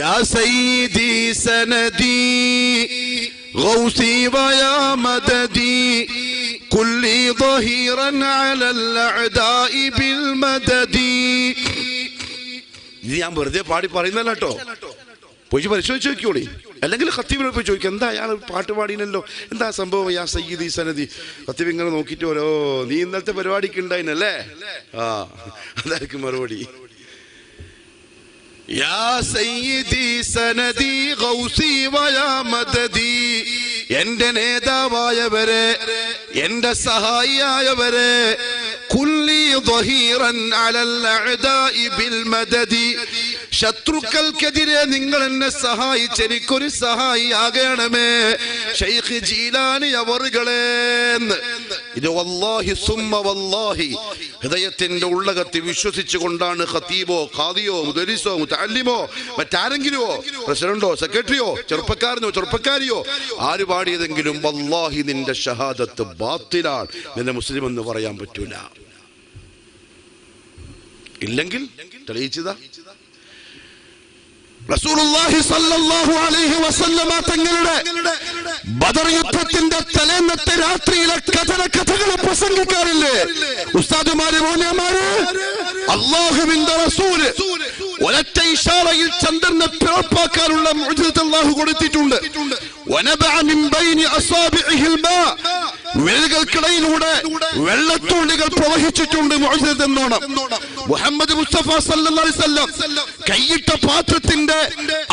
യാ സയ്യിദി സനദി Gauci via മദദി കുല്ലി ظهيرا على الاعداء بالمدد. ഇത് ഞാൻ വെറുതെ പാടി പറയുന്നല്ല കേട്ടോ, പോയി പരിശോധിച്ച് നോക്കിയോളി. അല്ലെങ്കിൽ ഖത്തീബിനോട് പോയി ചോദിക്കും, എന്താ അയാൾ പാട്ട് പാടിനല്ലോ, എന്താ സംഭവം? യാ സയ്യിദി സനദി. ഖത്തീബ് ഇങ്ങനെ നോക്കിയിട്ട് ഓരോ നീ ഇന്നലത്തെ പരിപാടിക്ക് ഉണ്ടായിനല്ലേ, അതായിരിക്കും മറുപടി. യാ സയ്യിദി സനദി ഗൗസി വയാ മദദി. എന്റെ നേതാവായവരെ, എന്റെ സഹായിയായവരെ, കുല്ലി ظهيرا على الاعداء بالمدد. ശത്രുക്കൾക്കെതിരെ നിങ്ങൾ എന്നെ സഹായിച്ച് എനിക്കൊരു സഹായിയാകണമേ ശൈഖ് ജീലാനി അവറുകളെ. ഇത് വല്ലാഹി സുമ്മ വല്ലാഹി ഹൃദയത്തിന്റെ ഉള്ളകത്ത് വിശ്വസിച്ചുകൊണ്ടാണ് ഖതീബോ ഖാദിയോ മുദരിസോ മുതഅല്ലിമോ മറ്റാരെങ്കിലോ പ്രസിഡന്റോ സെക്രട്ടറിയോ ചെറുപ്പക്കാരനോ ചെറുപ്പക്കാരിയോ ആര് പാടിയതെങ്കിലും വല്ലാഹി നിന്റെ ഷഹാദത്ത് ബാത്തിലാണ്, നിന്നെ മുസ്ലിം എന്ന് പറയാൻ പറ്റൂല. ഇല്ലെങ്കിൽ തെളിയിച്ചതാ റസൂലുള്ളാഹി സ്വല്ലല്ലാഹു അലൈഹി വസല്ലമ തങ്ങളുടെ ബദർ യുദ്ധത്തിന്റെ തലേന്നത്തെ രാത്രിയിലെ കഥകൾ പ്രസംഗിക്കാറില്ലേ ഉസ്താദുമാര് മോനമാര്? അല്ലാഹുവിന്റെ റസൂല് ഒരൊറ്റ ഇശാറയിൽ ചന്ദ്രനെ പിറപ്പാക്കാനുള്ള മുഅ്ജിസത്ത് അല്ലാഹു കൊടുത്തിട്ടുണ്ട്. വനബഅ മിൻ ബൈനി അസാബിഇഹിൽ മാ. വിരലുകൾക്കിടയിലൂടെ വെള്ളത്തുള്ളികൾ പ്രവഹിച്ചിട്ടുണ്ട് മുഅ്ജിസത്ത് എന്നോണം. മുഹമ്മദ് മുസ്തഫ സല്ലല്ലാഹു അലൈഹി വസല്ലം കൈയിട്ട പാത്രത്തിന്റെ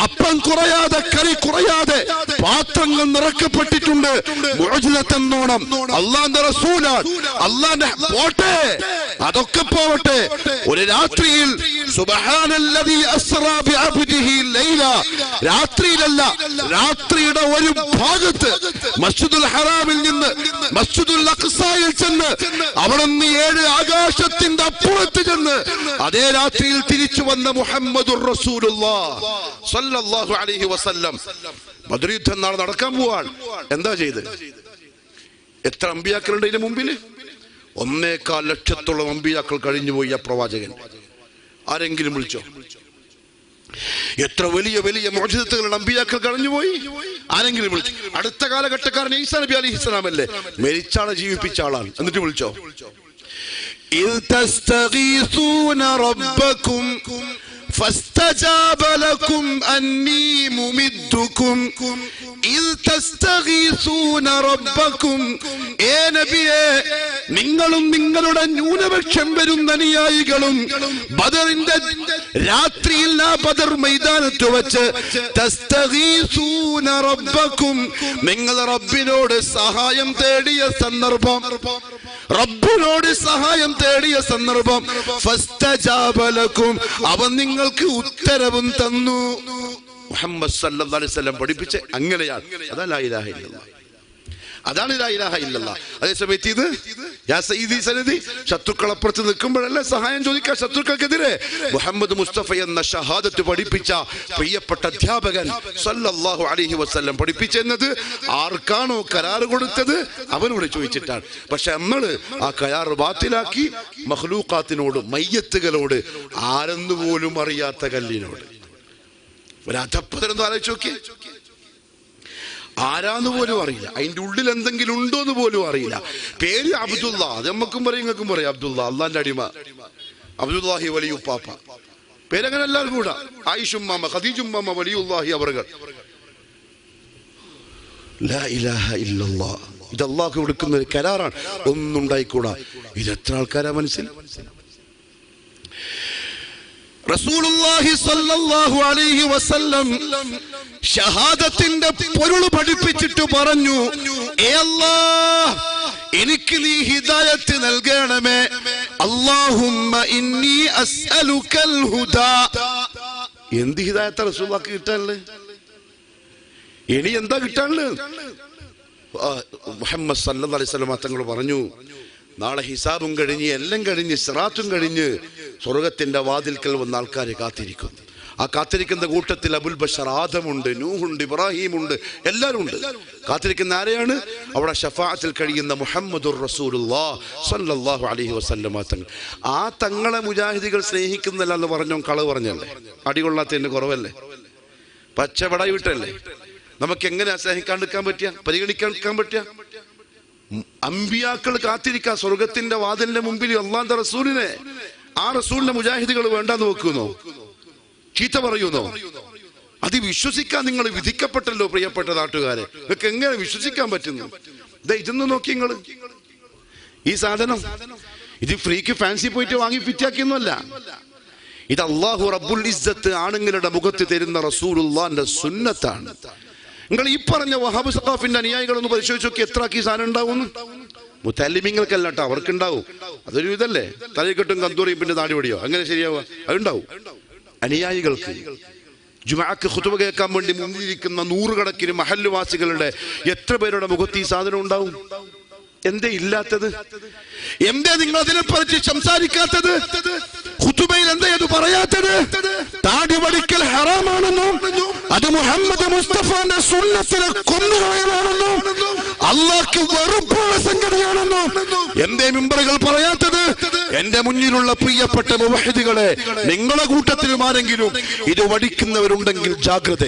അപ്പം കുറയാതെ കറി കുറയാതെ പാത്രങ്ങൾ നിറക്കപ്പെട്ടിട്ടുണ്ട് മുഅ്ജിസത്ത് എന്നോണം. അല്ലാഹുവിന്റെ റസൂലാണ്, അല്ലാഹുവിന്റെ പോട്ടെ അതൊക്കെ പോവട്ടെ. ഒരു രാത്രിയിൽ സുബ്ഹാനല്ലദീ അസ്റാ ബിഅബ്ദിഹി ലൈല, രാത്രിയിലല്ല രാത്രിയുടെ ഒരു ഭാഗത്ത് മസ്ജിദുൽ ഹറാമിൽ നിന്ന് മസ്ജിദുൽ അഖ്സായിൽ ചെന്ന് അവിടെ നിന്ന് 7 ആകാശത്തിന്റെ അപ്പുറത്ത് ചെന്ന് അതേ രാത്രിയിൽ തിരിച്ചു വന്ന മുഹമ്മദുർ റസൂലുള്ളാഹ് സ്വല്ലല്ലാഹു അലൈഹി വസല്ലം ബദർ യുദ്ധം നാളെ നടക്കാൻ പോവാൻ. എന്താ ചെയ്ത്? എത്ര അമ്പിയാക്കളുണ്ട് ഇതിന് മുമ്പിൽ? 1.25 ലക്ഷത്തോളം അമ്പിയാക്കൾ കഴിഞ്ഞുപോയി. ആ പ്രവാചകൻ ആരെങ്കിലും വിളിച്ചോ? എത്ര വലിയ വലിയ മുഅ്ജിസത്തുകൾ അമ്പിയാക്കൾ കഴിഞ്ഞുപോയി, ആരെങ്കിലും വിളിച്ചു? അടുത്ത കാലഘട്ടക്കാരൻ ഈസാ നബി അലൈഹിസ്സലാം അല്ലേ, മരിച്ചാളെ ജീവിപ്പിച്ച ആളാണ്, എന്നിട്ട് വിളിച്ചോ? ഇദ് തസ്തഗീസൂന റബ്ബക്കും فاستجاب لكم أني ممدكم إذ تستغيثون ربكم. ഏ നബിയേ, നിങ്ങളും നിങ്ങളുടെ ന്യൂനപക്ഷം വരുന്ന അനുയായികളും ബദറിന്റെ രാത്രിയിൽ ആ ബദർ മൈതാനത്ത് വെച്ച് തസ്തഗീസൂന റബ്ബക്കും, നിങ്ങൾ റബ്ബിനോട് സഹായം തേടിയ സന്ദർഭം, റബ്ബിനോട് സഹായം തേടിയ സന്ദർഭം. ഫസ്തജാബ ലക്കും, അവൻ നിങ്ങൾക്ക് ഉത്തരവും തന്നു. മുഹമ്മദ് സല്ലല്ലാഹു അലൈഹി വസല്ലം പഠിപ്പിച്ച അങ്ങനെയാണ്. അതാണ് ലാ ഇലാഹ ഇല്ലല്ലാഹ്, അതാണ് ലാ ഇലാഹ ഇല്ലല്ലാഹ്. അതേസമയത്ത് ഇത് യാ സയ്യിദി സനദി, ശത്രുക്കളപ്പുറത്ത് നിൽക്കുമ്പോഴല്ല സഹായം ചോദിക്കുക ശത്രുക്കൾക്കെതിരെ. മുഹമ്മദ് മുസ്തഫ എന്ന ഷഹാദത്ത് പഠിപ്പിച്ച പ്രിയപ്പെട്ട അധ്യാപകൻ സല്ലല്ലാഹു അലൈഹി വസല്ലം പഠിപ്പിച്ചെന്നത് ആർക്കാണോ കരാർ കൊടുത്തത് അവനോട് ചോദിച്ചിട്ടാണ്. പക്ഷെ നമ്മൾ ആ കരാർ ബാത്തിലാക്കി മഖ്ലൂഖാത്തിനോട്, മയ്യത്തുകളോട്, ആരെന്ന് പോലും അറിയാത്ത കല്ലിനോട്. ഒരു അധപ്പതരെന്ന് ആലോചിച്ച് നോക്കിയേ, ആരാന്ന് പോലും അറിയില്ല, അതിന്റെ ഉള്ളിൽ എന്തെങ്കിലും ഉണ്ടോന്ന് പോലും അറിയില്ല. പേര് അബ്ദുള്ള, അത് നമുക്കും പറയും നിങ്ങൾക്കും പറയും അബ്ദുള്ള, അള്ളാന്റെ അടിമ അബ്ദുല്ലാഹി വലിയുപ്പാപ്പ. പേരങ്ങനെ എല്ലാവർക്കും കൂടാ. ആയിഷുമ്മാമ, ഖദീജുമ്മാമ, വലിയുല്ലാഹി അവറുകൾ. ലാ ഇലാഹ ഇല്ലല്ലാഹ്, ഇത് അള്ളാഹു കൊടുക്കുന്ന ഒരു കരാറാണ്. ഒന്നും ഉണ്ടായിക്കൂടാ. ഇത് എത്ര ആൾക്കാരാ മനസ്സിൽ? റസൂലുള്ളാഹി സ്വല്ലല്ലാഹു അലൈഹി വസല്ലം ഷഹാദത്തിന്റെ പൊരുൾ പഠിപ്പിച്ചിട്ട് പറഞ്ഞു, ഏ അല്ലാഹ്, എനിക്ക് നീ ഹിദായത്ത് നൽകണമേ. അല്ലാഹുമ്മ ഇന്നി അസ്അലുക്കൽ ഹുദാ. എന്ത് ഹിദായത്താ റസൂലുള്ളാഹിക്ക് കിട്ടാനുള്ളത്? ഇനി എന്താ കിട്ടാനുള്ളത്? മുഹമ്മദ് സല്ലല്ലാഹു അലൈഹി വസല്ലം തങ്ങൾ പറഞ്ഞു, നാളെ ഹിസാബും കഴിഞ്ഞ് എല്ലാം കഴിഞ്ഞ് സിറാത്തും കഴിഞ്ഞ് സ്വർഗത്തിന്റെ വാതിൽക്കൽ വന്ന ആൾക്കാരെ കാത്തിരിക്കും. ആ കാത്തിരിക്കുന്ന കൂട്ടത്തിൽ അബുൽ ബഷർ ആദമുണ്ട്, നൂഹുണ്ട്, ഇബ്രാഹിമുണ്ട്, എല്ലാവരും ഉണ്ട്. കാത്തിരിക്കുന്ന ആരെയാണ്? അവിടെ ഷഫാഅത്തിൽ കഴിയുന്ന മുഹമ്മദുർ റസൂലുള്ളാഹ് സ്വല്ലല്ലാഹു അലൈഹി വസല്ലം തങ്ങൾ. ആ തങ്ങളെ മുജാഹിദികൾ സ്നേഹിക്കുന്നില്ല എന്ന് പറഞ്ഞോ കളവ് പറഞ്ഞല്ലേ? അടികൊള്ളാത്തതിന്റെ കുറവല്ലേ? പച്ചവടായി വിട്ടല്ലേ. നമുക്ക് എങ്ങനെ സ്നേഹിക്കാണ്ടിരിക്കാൻ പറ്റിയ, പരിഗണിക്കാൻ പറ്റിയ? അമ്പിയാക്കൾ കാത്തിരിക്കുക സ്വർഗത്തിന്റെ വാതിലിന്റെ മുമ്പിൽ അള്ളാന്റെ റസൂലിനെ. ആ റസൂലിന്റെ മുജാഹിദുകൾ വേണ്ടാന്ന് വെക്കുന്നോ, ചീത്ത പറയുന്നോ? അത് വിശ്വസിക്കാൻ നിങ്ങൾ വിധിക്കപ്പെട്ടല്ലോ പ്രിയപ്പെട്ട നാട്ടുകാരെ. നിങ്ങൾക്ക് എങ്ങനെ വിശ്വസിക്കാൻ പറ്റുന്നു? ഇതൊന്ന് നോക്കി നിങ്ങൾ. ഈ സാധനം ഇത് ഫ്രീക്ക് ഫാൻസി പോയിട്ട് വാങ്ങി ഫിറ്റാക്കിയൊന്നുമല്ല. ഇത് അല്ലാഹു റബ്ബുൽ ഇസ്സത്ത് ആണുങ്ങളുടെ മുഖത്ത് തരുന്ന റസൂലുള്ളാഹിന്റെ സുന്നത്താണ്. നിങ്ങൾ ഈ പറഞ്ഞ വഹാബ് സഖാഫിന്റെ അനുയായികളൊന്ന് പരിശോധിച്ച് നോക്കി എത്ര ഈ സാധനം ഉണ്ടാവും. മുത്തല്ലിമീങ്ങൾക്കല്ല കേട്ടോ, അവർക്കുണ്ടാവും. അതൊരു ഇതല്ലേ, തലക്കെട്ടും കന്തൂറിയും പിന്നെ താടിപടിയോ, അങ്ങനെ ശരിയാവുക? അതുണ്ടാവും. അനുയായികൾക്ക് ജുമുഅക്ക് ഖുതുബ കേൾക്കാൻ വേണ്ടി മുന്നിലിരിക്കുന്ന നൂറുകണക്കിന് മഹല്ലുവാസികളുടെ എത്ര പേരുടെ മുഖത്ത് ഈ സാധനം ഉണ്ടാവും? എന്തേ ഇല്ലാത്തത്? എന്തേ നിങ്ങൾ അതിനെപ്പറ്റി സംസാരിക്കാത്തത്? ഖുതുബയിൽ എന്തേ അത് പറയാത്തത്? താടി വടിക്കൽ ഹറാമാണെന്നും അത് മുഹമ്മദ് മുസ്തഫാന്റെ സുന്നത്തിനെ കൊന്നുകളയലാണെന്നും അല്ലാഹ്ക്ക് വെറുപ്പുള്ള സംഗതിയാണെന്നും എന്തേ മിമ്പറുകൾ പറയാത്തത്? എന്റെ മുന്നിലുള്ള പ്രിയപ്പെട്ട മുവഹിദുകളെ, നിങ്ങളെ കൂട്ടത്തിലും ആരെങ്കിലും ഇത് വടിക്കുന്നവരുണ്ടെങ്കിൽ ജാഗ്രത.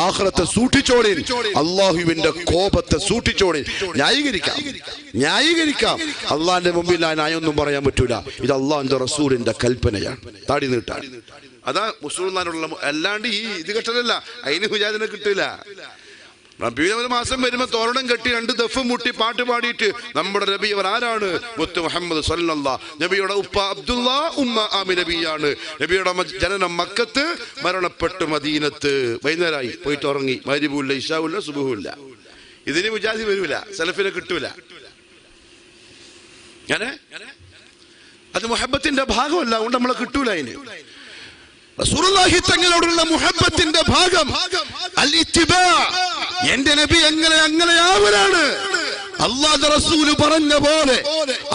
ആഖിറത്തെ സൂക്ഷിച്ചോളിൻ, അള്ളാഹുവിന്റെ കോപത്തെ സൂക്ഷിച്ചോളിൻ. ന്യായീകരിക്കാം. അള്ളാഹിന്റെ മുമ്പിൽ ന്യായമൊന്നും പറയാൻ പറ്റൂല. ഇത് അള്ളാഹിന്റെ റസൂലിന്റെ കൽപ്പനയാണ്. താടി നീട്ടാൻ അതാ മുസ്ലിംമാനുള്ള. അല്ലാണ്ട് ഈ ഇത് കെട്ടലല്ല, അതിന് മുജാഹിദിനെ കിട്ടില്ല. റബീഉൽ മാസം വരുമ്പോ തോരണം കെട്ടി 2 ദഫ് മുട്ടി പാട്ട് പാടിയിട്ട് നമ്മുടെ നബി അവർ ആരാണ്? മുത്ത് മുഹമ്മദ് സല്ലല്ലാഹു. നബിയുടെ ഉപ്പ അബ്ദുള്ള, ഉമ്മ ആമിന നബിയാണ്. നബിയുടെ ജനനം മക്കത്ത്, മരണപ്പെട്ട് മദീനത്ത്. വൈകുന്നേരമായി പോയിട്ട് ഉറങ്ങി. മഗ്രിബുല്ല, ഇശാഉല്ല, സുബ്ഹുല്ല. ഇതിന് മുജാഹിദ് വരൂല, സലഫിനെ കിട്ടൂല. അത് മുഹബ്ബത്തിന്റെ ഭാഗമല്ല, അതുകൊണ്ട് നമ്മളെ കിട്ടൂല. അതിന് റസൂലുള്ളാഹി തങ്ങളോടുള്ള മുഹബ്ബത്തിന്റെ ഭാഗം അൽ ഇത്തിബാ. എന്റെ നബി അങ്ങനെയാവലാണ്. അല്ലാഹുവിന്റെ റസൂൽ പറഞ്ഞ പോലെ,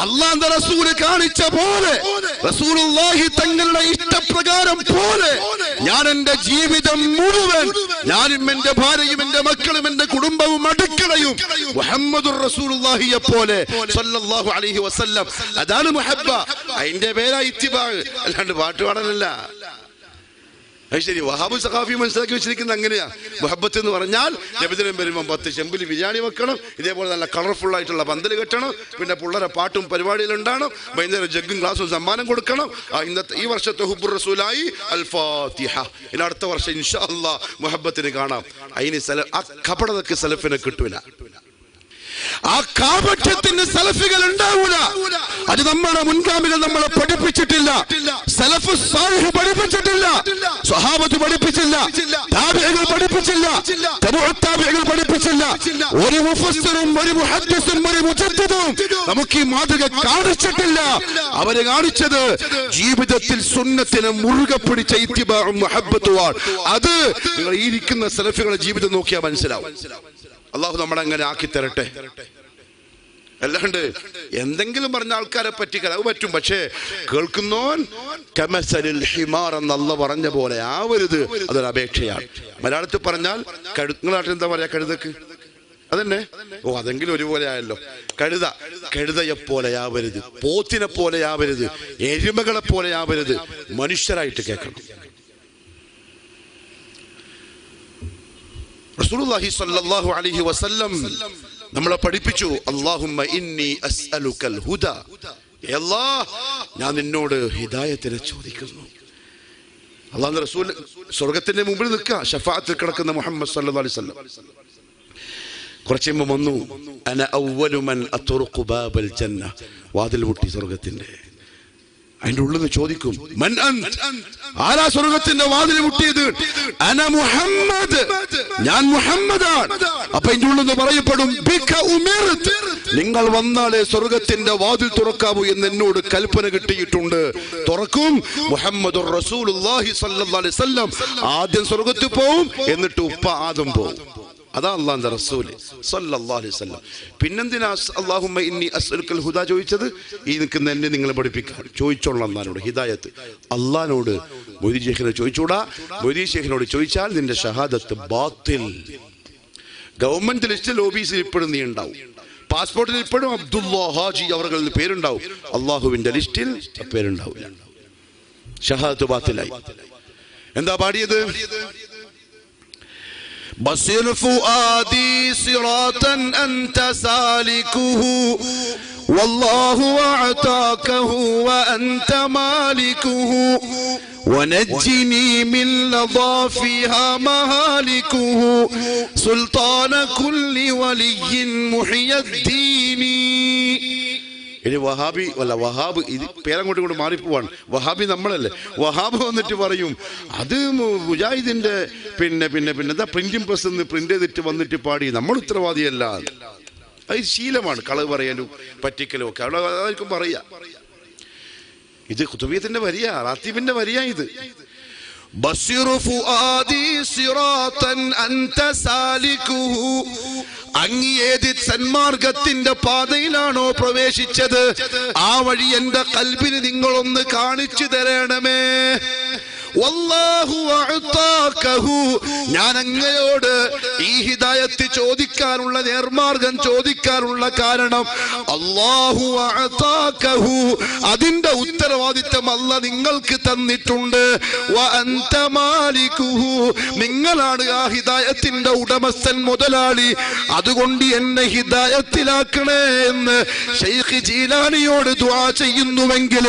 അല്ലാഹുവിന്റെ റസൂൽ കാണിച്ച പോലെ, റസൂലുള്ളാഹി തങ്ങളുടെ ഇഷ്ടപ്രകാരം പോലെ ഞാൻ എന്റെ ജീവിതം മുഴുവൻ, ഞാനും എന്റെ ഭാര്യയും എന്റെ മക്കളും എന്റെ കുടുംബവും അടുക്കളയും മുഹമ്മദുർ റസൂലുള്ളാഹിയെ പോലെ സല്ലല്ലാഹു അലൈഹി വസല്ലം. അതാണ് മുഹബ്ബ. അതിന്റെ പേരാ ഇത്തിബാ, അല്ലാണ്ട് പാട്ട് പാടലല്ല. അത് ശരി. വഹാബ് സഖാഫി മനസ്സിലാക്കി വെച്ചിരിക്കുന്നത് അങ്ങനെയാ. മുഹബ്ബത്ത് എന്ന് പറഞ്ഞാൽ നബിദിനം വരുമ്പോൾ 10 ചെമ്പിൽ ബിരിയാണി വെക്കണം, ഇതേപോലെ നല്ല കളർഫുൾ ആയിട്ടുള്ള പന്തൽ കെട്ടണം, പിന്നെ പിള്ളേരെ പാട്ടും പരിപാടിയിലുണ്ടാകണം, വൈകുന്നേരം ജഗ്ഗും ഗ്ലാസും സമ്മാനം കൊടുക്കണം. ഇന്നത്തെ ഈ വർഷത്തെ ഹുബ്ബുർ റസൂലായി അൽ ഫാത്തിഹ. ഇനി അടുത്ത വർഷം ഇൻഷാ അല്ലാഹ് മുഹബ്ബത്തിന് കാണാം. അതിന് ആ കപടതക്ക് സലഫിനെ കിട്ടൂല. ആ കാപട്യത്തിന് സലഫികൾ ഉണ്ടാവൂല. അത് നമ്മുടെ മുൻഗാമികൾ നമ്മളെ പഠിപ്പിച്ചിട്ടില്ല. സലഫ് സാലിഹ് പഠിപ്പിച്ചിട്ടില്ല, സ്വഹാബത്ത് പഠിപ്പിച്ചില്ല, താബിഈകൾ പഠിപ്പിച്ചില്ല, തബഉ താബിഈകൾ പഠിപ്പിച്ചില്ല. ഒരു മുഫസ്സിറും ഒരു മുഹദ്ദിസും ഒരു മുജദ്ദിദും നമുക്ക് ഈ മാതൃക കാണിച്ചിട്ടില്ല. അവര് കാണിച്ചത് ജീവിതത്തിൽ സുന്നത്തിനെ മുറുകെ പിടിച്ച ഇത്തിബാഉം മുഹബ്ബത്തുമാണ്. അത് നിങ്ങൾ ഈ ഇരിക്കുന്ന സലഫികളുടെ ജീവിതം നോക്കിയാൽ മനസ്സിലാവും. അള്ളാഹു നമ്മളെ അങ്ങനെ ആക്കി തരട്ടെ. അല്ലാണ്ട് എന്തെങ്കിലും പറഞ്ഞ ആൾക്കാരെ പറ്റിക്കാൻ അത് പറ്റും, പക്ഷേ കേൾക്കുന്നോൻ കമസലിൽ ഹിമാർ എന്ന് അല്ലാഹു പറഞ്ഞ പോലെ ആവരുത്. അതൊരു അപേക്ഷയാണ്. മലയാളത്തിൽ പറഞ്ഞാൽ നിങ്ങളായിട്ട് എന്താ പറയാ? കഴുതക്ക് അതന്നെ. അതെങ്കിലും ഒരുപോലെ ആയല്ലോ. കഴുതയെ പോലെ ആവരുത്, പോത്തിനെ പോലെ ആവരുത്, എരുമകളെ പോലെ ആവരുത്. മനുഷ്യരായിട്ട് കേൾക്കണം. റസൂലുള്ളാഹി സ്വല്ലല്ലാഹു അലൈഹി വസല്ലം നമ്മളെ പഠിപ്പിച്ചു, അല്ലാഹുമ്മ ഇന്നി അസ്അലുക്കൽ ഹുദാ. അല്ലാഹ്, ഞാൻ നിന്നോട് ഹിദായത്തിനെ ചോദിക്കുന്നു. അല്ലാഹുവിന്റെ റസൂൽ സ്വർഗ്ഗത്തിന്റെ മുമ്പിൽ നിൽക്കുക, ശഫാഅത്തിൽ കിടക്കുന്ന മുഹമ്മദ് സല്ലല്ലാഹു അലൈഹി വസല്ലം. കുറച്ച് മുമ്പ് വന്നു, അന അവ്വലു മൻ അത്റുഖു ബാബൽ ജന്ന. വാതിൽ മുട്ടി സ്വർഗ്ഗത്തിന്റെ. അതിന്റെ ഉള്ളിൽ നിന്ന് ചോദിക്കും, മൻ അൻത്? ആരാ സ്വർഗ്ഗത്തിന്റെ വാതിൽ മുട്ടിയത്? അന മുഹമ്മദ്, ഞാൻ മുഹമ്മദാണ്. അപ്പൊ അതിന്റെ ഉള്ളിൽ നിന്ന് പറയപ്പെടും, ബിക ഉമിർത്, നിങ്ങൾ വന്നാലേ സ്വർഗ്ഗത്തിന്റെ വാതിൽ തുറക്കാവൂ എന്ന് എന്നോട് കൽപ്പന കിട്ടിയിട്ടുണ്ട്. തുറക്കും. മുഹമ്മദുർ റസൂലുള്ളാഹി സ്വല്ലല്ലാഹു അലൈഹി വസല്ലം ആദ്യം സ്വർഗ്ഗത്തിൽ പോവും, എന്നിട്ട് ഉപ്പ ആദം പോവും. അതാ അല്ലാഹുവിന്റെ റസൂൽ സ്വല്ലല്ലാഹു അലൈഹി വസല്ലം. പിന്നെന്തിനാ അല്ലാഹുമ്മ ഇന്നി അസ്അലുക്കൽ ഹുദാ ചോദിച്ചത്? ഈ നിൽക്കുന്ന എന്നെ നിങ്ങളെ പഠിപ്പിക്കാൻ ചോദിച്ചോളാം. അല്ലാഹുവിനോട് ഹിദായത്ത്. അല്ലാഹുവിനോട് മൊയ്‌ദി ശൈഖിനെ ചോദിച്ചൂടാ. മൊയ്‌ദി ശൈഖിനോട് ചോദിച്ചാൽ നിന്റെ ഷഹാദത്ത് ബാത്തിൽ. ഗവൺമെന്റ് ലിസ്റ്റിൽ ഓഫീസിൽ ഇപ്പോഴും നീ ഉണ്ടാവും, പാസ്പോർട്ടിൽ ഇപ്പോഴും അബ്ദുല്ലാ ഹാജി അവരുടെ പേരുണ്ടാവും, അള്ളാഹുവിന്റെ ലിസ്റ്റിൽ പേരുണ്ടാവില്ല. ഷഹാദത്ത് ബാത്തിലായി. എന്താ പാടിയത്? بصر فؤادي صراطا أنت سالكه والله أعطاكه وأنت مالكه ونجني من لظى فيها مهالكه سلطان كل ولي محي الدين. ഇനി വഹാബി അല്ല, വഹാബ് ഇത് പേരങ്ങോട്ടും ഇങ്ങോട്ട് മാറിപ്പോവാണ്. വഹാബി നമ്മളല്ലേ. വഹാബ് വന്നിട്ട് പറയും അത് മുജാഹിദിന്റെ പിന്നെ എന്താ പ്രിന്റിംഗ് പ്രസ് നിന്ന് പ്രിന്റ് ചെയ്തിട്ട് വന്നിട്ട് പാടി, നമ്മൾ ഉത്തരവാദിയല്ല. അത് ശീലമാണ്, കളവ് പറയാനും പറ്റിക്കലും ഒക്കെ അവിടെ ആർക്കും പറയാ. ഇത് ഖുതുബിയത്തിന്റെ വരിയ, റാത്തീബിന്റെ വരിയ ഇത്. ബസിറ ഫുആദി സിറാതൻ അൻത സാലികുഹു, അങ്ങ് ഏത് സന്മാർഗത്തിന്റെ പാതയിലാണോ പ്രവേശിച്ചത് ആ വഴി എന്റെ ഖൽബിന് നിങ്ങളൊന്ന് കാണിച്ചു തരണമേ. വല്ലാഹു അഅതാകഹു, ഞാൻ അങ്ങയോട് ഈ ഹിദായത്ത് ചോദിക്കാനുള്ള, നേർമാർഗം ചോദിക്കാനുള്ള കാരണം അല്ലാഹു അഅതാകഹു, അതിന്റെ ഉത്തരവാദിത്തം അല്ലാഹ് നിങ്ങൾക്ക് തന്നിട്ടുണ്ട്. വ അൻത മാലികുഹു, നിങ്ങളാണ് ആ ഹിദായത്തിന്റെ ഉടമസ്ഥൻ, മുതലാളി. അതുകൊണ്ട് എന്നെ ഹിദായത്തിലാക്കണേ എന്ന് ശൈഖ് ജീലാനിയോട് ദുആ ചെയ്യുന്നുവെങ്കിൽ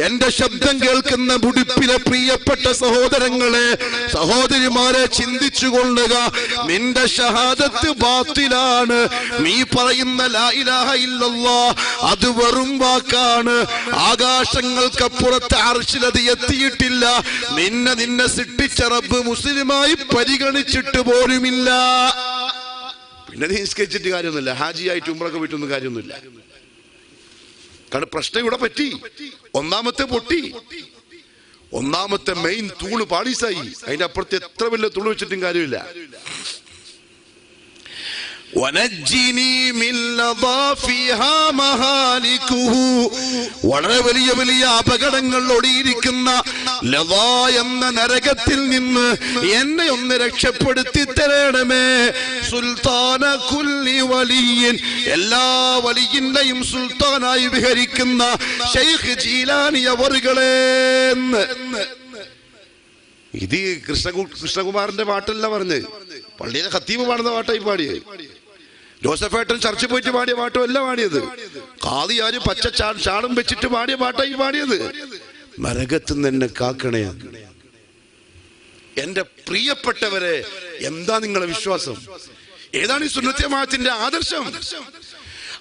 എന്റെ ശബ്ദം കേൾക്കുന്ന മുടിപ്പിലെ പ്രിയപ്പെട്ട സഹോദരങ്ങളെ, സഹോദരിമാരെ, ചിന്തിച്ചു കൊള്ളുക. നിന്റെ ഷഹാദത്ത് ബാത്തിലാണ്. നീ പറയുന്ന ലാ ഇലാഹ ഇല്ലല്ലാഹ് അത് വെറും വാക്കാണ്. ആകാശങ്ങൾക്കപ്പുറത്തെ അർശിലത് എത്തിയിട്ടില്ല. നിന്നെ സൃഷ്ടിച്ച റബ്ബ് മുസ്ലിമായി പരിഗണിച്ചിട്ട് പോലുമില്ല. പിന്നെ നിസ്കരിച്ചിട്ട് കാര്യമൊന്നുമില്ല, ഹാജിയായിട്ട് ഉംറക്ക് പോയിട്ടൊന്നും കാര്യമൊന്നുമില്ല. കാരണം പ്രശ്നം ഇവിടെ പറ്റി. ഒന്നാമത്തെ പൊട്ടി, ഒന്നാമത്തെ മെയിൻ തൂണ് പാളീസായി. അതിന്റെ അപ്പുറത്ത് എത്ര വലിയ തൂണ് വെച്ചിട്ടും കാര്യമില്ല. വളരെ വലിയ വലിയ അപകടങ്ങൾ ഒളിയിരിക്കുന്ന ലവാ എന്ന നരകത്തിൽ നിന്ന് എന്നെ ഒന്ന് രക്ഷപ്പെടുത്തി തരണമേ. സുൽത്താന കുല്ലി വലിയൻ, എല്ലാ വലിയന്റെയും സുൽത്താനായി വിഹരിക്കുന്ന ശൈഖ് ജീലാനി അവറുകളെ. ഇത് കൃഷ്ണകുമാറിന്റെ പാട്ടല്ല പറഞ്ഞ്, പള്ളിയിലെ ഖത്തീബ് പാടുന്ന പാട്ടായി പാടിയത്. ജോസഫേട്ടൻ ചർച്ചിൽ പോയിട്ട് പാടിയ പാട്ടും അല്ല പാടിയത്. ഖാദിയാര് പച്ച ഷാളും വെച്ചിട്ട് പാടിയ പാട്ടായി പാടിയത്. നരകത്ത് നിന്ന് എന്നെ കാക്കണേ. എന്റെ പ്രിയപ്പെട്ടവരെ, എന്താ നിങ്ങളെ വിശ്വാസം? ഏതാണ് ഈ സുന്നത്ത് ജമാഅത്തിന്റെ ആദർശം?